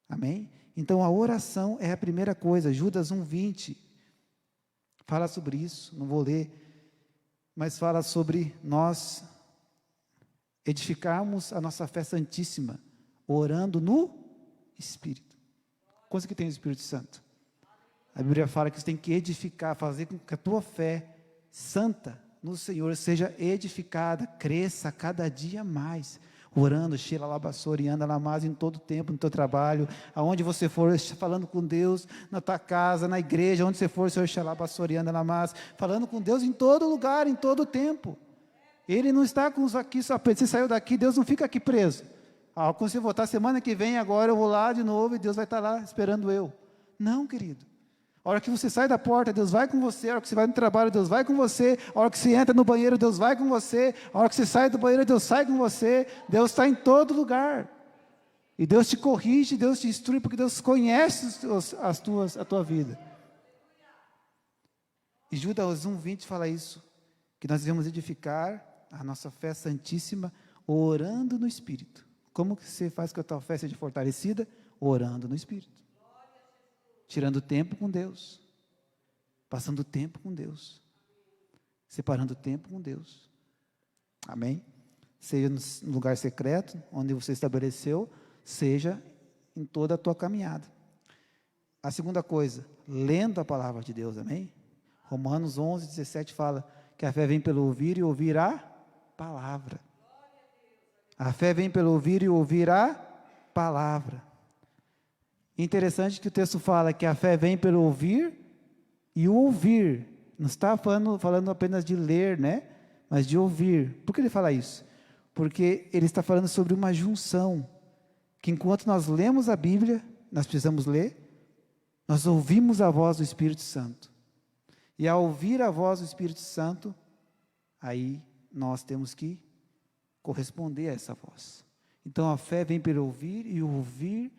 Amém? Então a oração é a primeira coisa. Judas 1:20 fala sobre isso, não vou ler, mas fala sobre nós edificarmos a nossa fé santíssima, orando no Espírito. Quantos que tem o Espírito Santo? A Bíblia fala que você tem que edificar, fazer com que a tua fé santa no Senhor seja edificada, cresça cada dia mais, orando, xilalabassoriando, alamás em todo tempo, no teu trabalho, aonde você for, falando com Deus, na tua casa, na igreja, onde você for, Senhor, xilalabassoriando, alamás, falando com Deus em todo lugar, em todo tempo. Ele não está com os aqui só preso. Você saiu daqui, Deus não fica aqui preso. Quando você voltar semana que vem, agora eu vou lá de novo e Deus vai estar lá esperando eu. Não, querido. A hora que você sai da porta, Deus vai com você. A hora que você vai no trabalho, Deus vai com você. A hora que você entra no banheiro, Deus vai com você. A hora que você sai do banheiro, Deus sai com você. Deus está em todo lugar. E Deus te corrige, Deus te instrui, porque Deus conhece a tua vida. E Judas 1:20 fala isso, que nós devemos edificar a nossa fé santíssima orando no Espírito. Como que você faz que a tua fé seja fortalecida? Orando no Espírito. Tirando tempo com Deus. Passando tempo com Deus. Separando tempo com Deus. Amém? Seja no lugar secreto, onde você estabeleceu, seja em toda a tua caminhada. A segunda coisa, lendo a palavra de Deus, amém? Romanos 11, 17 fala que a fé vem pelo ouvir e ouvir a palavra. A fé vem pelo ouvir e ouvir a palavra. Interessante que o texto fala que a fé vem pelo ouvir e ouvir. Não está falando apenas de ler, né? Mas de ouvir. Por que ele fala isso? Porque ele está falando sobre uma junção. Que enquanto nós lemos a Bíblia, nós precisamos ler, nós ouvimos a voz do Espírito Santo. E ao ouvir a voz do Espírito Santo, aí nós temos que corresponder a essa voz. Então a fé vem pelo ouvir, e o ouvir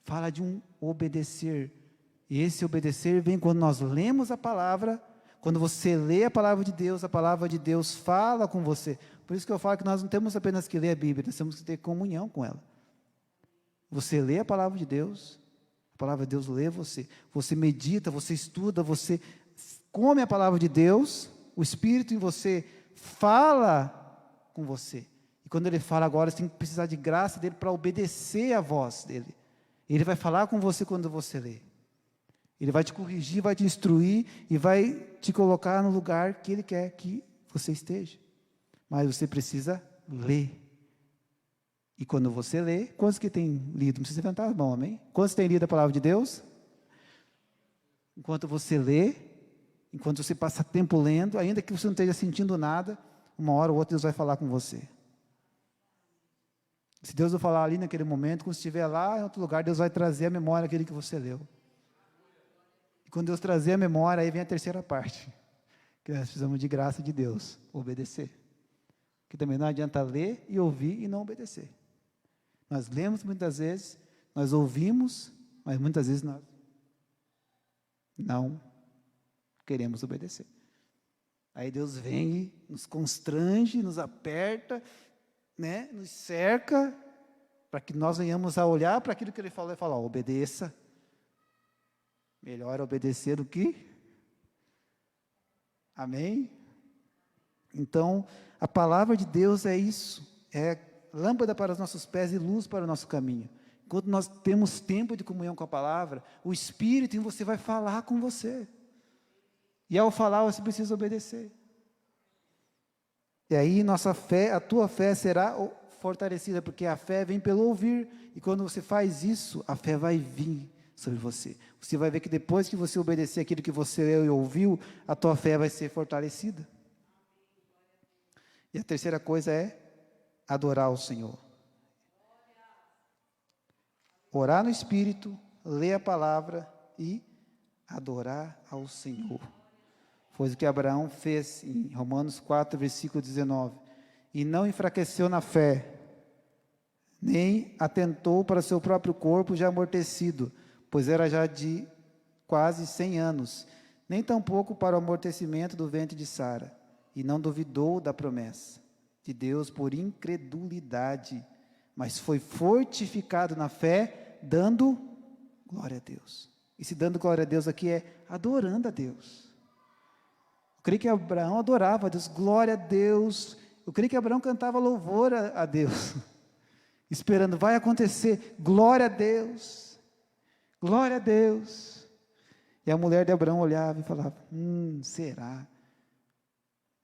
fala de um obedecer. E esse obedecer vem quando nós lemos a palavra. Quando você lê a palavra de Deus fala com você. Por isso que eu falo que nós não temos apenas que ler a Bíblia, nós temos que ter comunhão com ela. Você lê a palavra de Deus, a palavra de Deus lê você. Você medita, você estuda, você come a palavra de Deus, o Espírito em você fala com você. E quando ele fala agora, você tem que precisar de graça dele para obedecer a voz dele. Ele vai falar com você quando você lê. Ele vai te corrigir, vai te instruir e vai te colocar no lugar que ele quer que você esteja. Mas você precisa ler. E quando você lê, quantos que têm lido? Não precisa levantar as mãos, amém? Quantos têm lido a palavra de Deus? Enquanto você lê, enquanto você passa tempo lendo, ainda que você não esteja sentindo nada, uma hora ou outra Deus vai falar com você. Se Deus não falar ali naquele momento, quando estiver lá em outro lugar, Deus vai trazer à memória aquele que você leu. E quando Deus trazer a memória, aí vem a terceira parte, que nós precisamos de graça de Deus, obedecer. Que também não adianta ler e ouvir e não obedecer. Nós lemos muitas vezes, nós ouvimos, mas muitas vezes nós não queremos obedecer. Aí Deus vem e nos constrange, nos aperta, né, nos cerca, para que nós venhamos a olhar para aquilo que Ele falou e falar, obedeça. Melhor obedecer do que? Amém? Então, a palavra de Deus é isso, é lâmpada para os nossos pés e luz para o nosso caminho. Quando nós temos tempo de comunhão com a palavra, o Espírito em você vai falar com você. E ao falar, você precisa obedecer. E aí nossa fé, a tua fé será fortalecida, porque a fé vem pelo ouvir. E quando você faz isso, a fé vai vir sobre você. Você vai ver que depois que você obedecer aquilo que você leu e ouviu, a tua fé vai ser fortalecida. E a terceira coisa é adorar o Senhor. Orar no Espírito, ler a palavra e adorar ao Senhor. Foi o que Abraão fez em Romanos 4, versículo 19. E não enfraqueceu na fé, nem atentou para seu próprio corpo já amortecido, pois era já de quase 100 anos, nem tampouco para o amortecimento do ventre de Sara, e não duvidou da promessa de Deus por incredulidade, mas foi fortificado na fé, dando glória a Deus. E se dando glória a Deus aqui é adorando a Deus. Eu creio que Abraão adorava a Deus, glória a Deus. Eu creio que Abraão cantava louvor a Deus, esperando, vai acontecer, glória a Deus, glória a Deus. E a mulher de Abraão olhava e falava, será?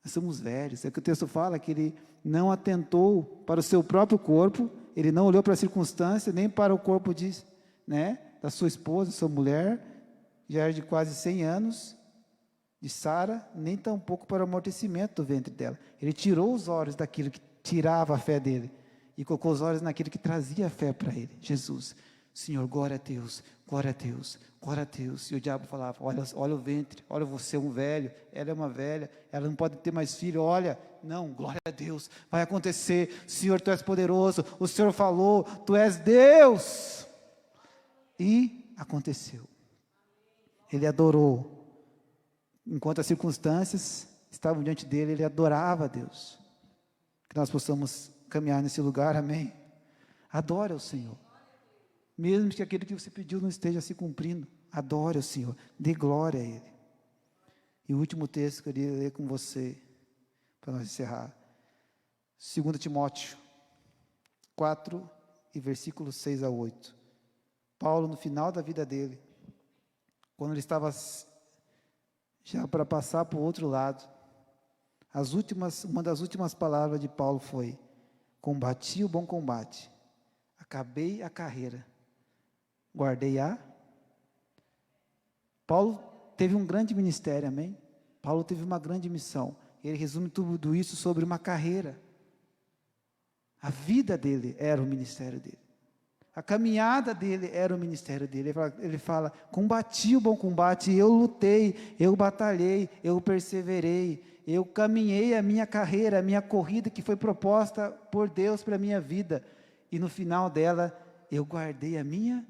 Nós somos velhos. É que o texto fala que ele não atentou para o seu próprio corpo, ele não olhou para a circunstância, nem para o corpo da sua esposa, sua mulher, já era de quase 100 anos, de Sara, nem tampouco para o amortecimento do ventre dela. Ele tirou os olhos daquilo que tirava a fé dele, e colocou os olhos naquilo que trazia a fé para ele, Jesus. Senhor, glória a Deus, glória a Deus, glória a Deus. E o diabo falava, olha o ventre, olha você é um velho, ela é uma velha, ela não pode ter mais filho, olha, não, glória a Deus, vai acontecer, Senhor, Tu és poderoso, o Senhor falou, Tu és Deus. E aconteceu. Ele adorou. Enquanto as circunstâncias estavam diante dele, ele adorava a Deus. Que nós possamos caminhar nesse lugar, amém? Adore ao Senhor. Mesmo que aquilo que você pediu não esteja se cumprindo, adore ao Senhor, dê glória a Ele. E o último texto que eu queria ler com você, para nós encerrar. 2 Timóteo 4, e versículos 6 a 8. Paulo, no final da vida dele, quando ele estava já para passar para o outro lado, uma das últimas palavras de Paulo foi: combati o bom combate, acabei a carreira, guardei a... Paulo teve um grande ministério, amém? Paulo teve uma grande missão. Ele resume tudo isso sobre uma carreira. A vida dele era o ministério dele. A caminhada dele era o ministério dele. Ele fala, combati o bom combate, eu lutei, eu batalhei, eu perseverei, eu caminhei a minha carreira, a minha corrida que foi proposta por Deus para a minha vida. E no final dela, eu guardei a minha...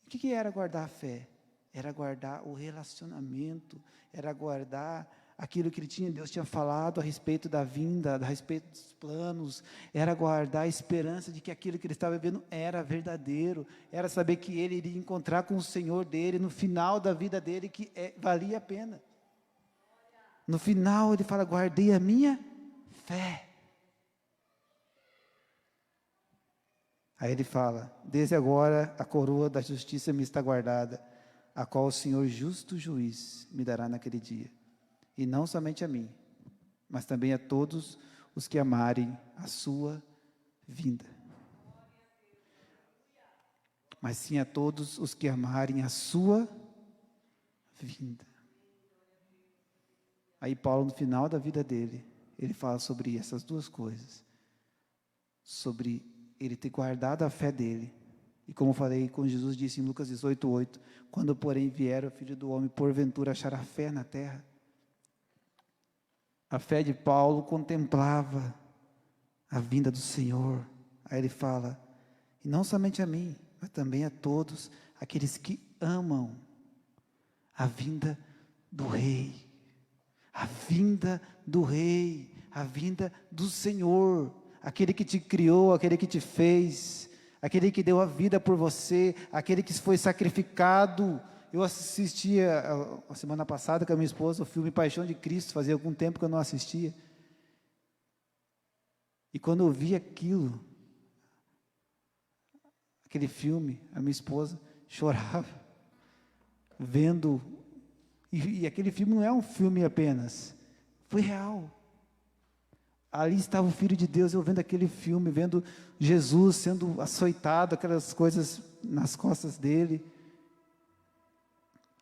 O que era guardar a fé? Era guardar o relacionamento, era guardar aquilo que Deus tinha falado a respeito da vinda, a respeito dos planos, era guardar a esperança de que aquilo que ele estava vivendo era verdadeiro, era saber que ele iria encontrar com o Senhor dele, no final da vida dele, que valia a pena. No final ele fala, guardei a minha fé. Aí ele fala, desde agora a coroa da justiça me está guardada, a qual o Senhor justo juiz me dará naquele dia. E não somente a mim, mas também a todos os que amarem a sua vinda. Mas sim a todos os que amarem a sua vinda. Aí Paulo, no final da vida dele, ele fala sobre essas duas coisas. Sobre ele ter guardado a fé dele. E como eu falei, como Jesus disse em Lucas 18:8, quando porém vier o Filho do Homem, porventura achará fé na terra. A fé de Paulo contemplava a vinda do Senhor. Aí ele fala, e não somente a mim, mas também a todos aqueles que amam a vinda do Rei. A vinda do Rei, a vinda do Senhor, aquele que te criou, aquele que te fez, aquele que deu a vida por você, aquele que foi sacrificado. Eu assistia, a semana passada com a minha esposa, o filme Paixão de Cristo, fazia algum tempo que eu não assistia. E quando eu vi aquilo, aquele filme, a minha esposa chorava, vendo, e aquele filme não é um filme apenas, foi real. Ali estava o Filho de Deus, eu vendo aquele filme, vendo Jesus sendo açoitado, aquelas coisas nas costas dele.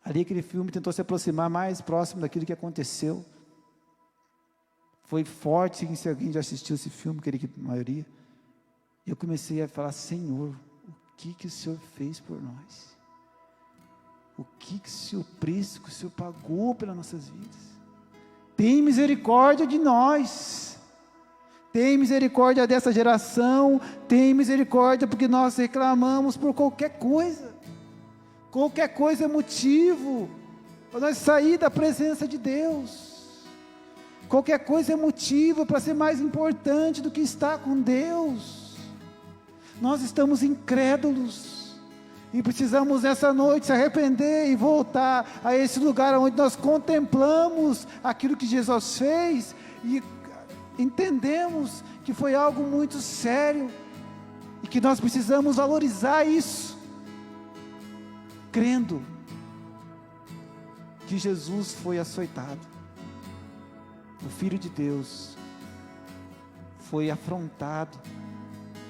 Ali aquele filme tentou se aproximar mais próximo daquilo que aconteceu. Foi forte, se alguém já assistiu esse filme, creio que a maioria. Eu comecei a falar, Senhor, o que o Senhor fez por nós? O que o Senhor, preço que o Senhor pagou pelas nossas vidas? Tem misericórdia de nós. Tem misericórdia dessa geração. Tem misericórdia porque nós reclamamos por qualquer coisa. Qualquer coisa é motivo para nós sair da presença de Deus. Qualquer coisa é motivo para ser mais importante do que estar com Deus. Nós estamos incrédulos e precisamos essa noite se arrepender e voltar a esse lugar onde nós contemplamos aquilo que Jesus fez e entendemos que foi algo muito sério e que nós precisamos valorizar isso. Crendo que Jesus foi açoitado, o Filho de Deus foi afrontado,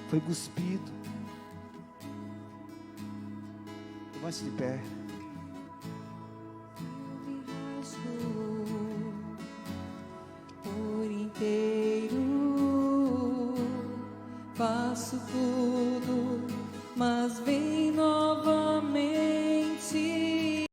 foi cuspido. Levante-se de pé. Por inteiro faço tudo, mas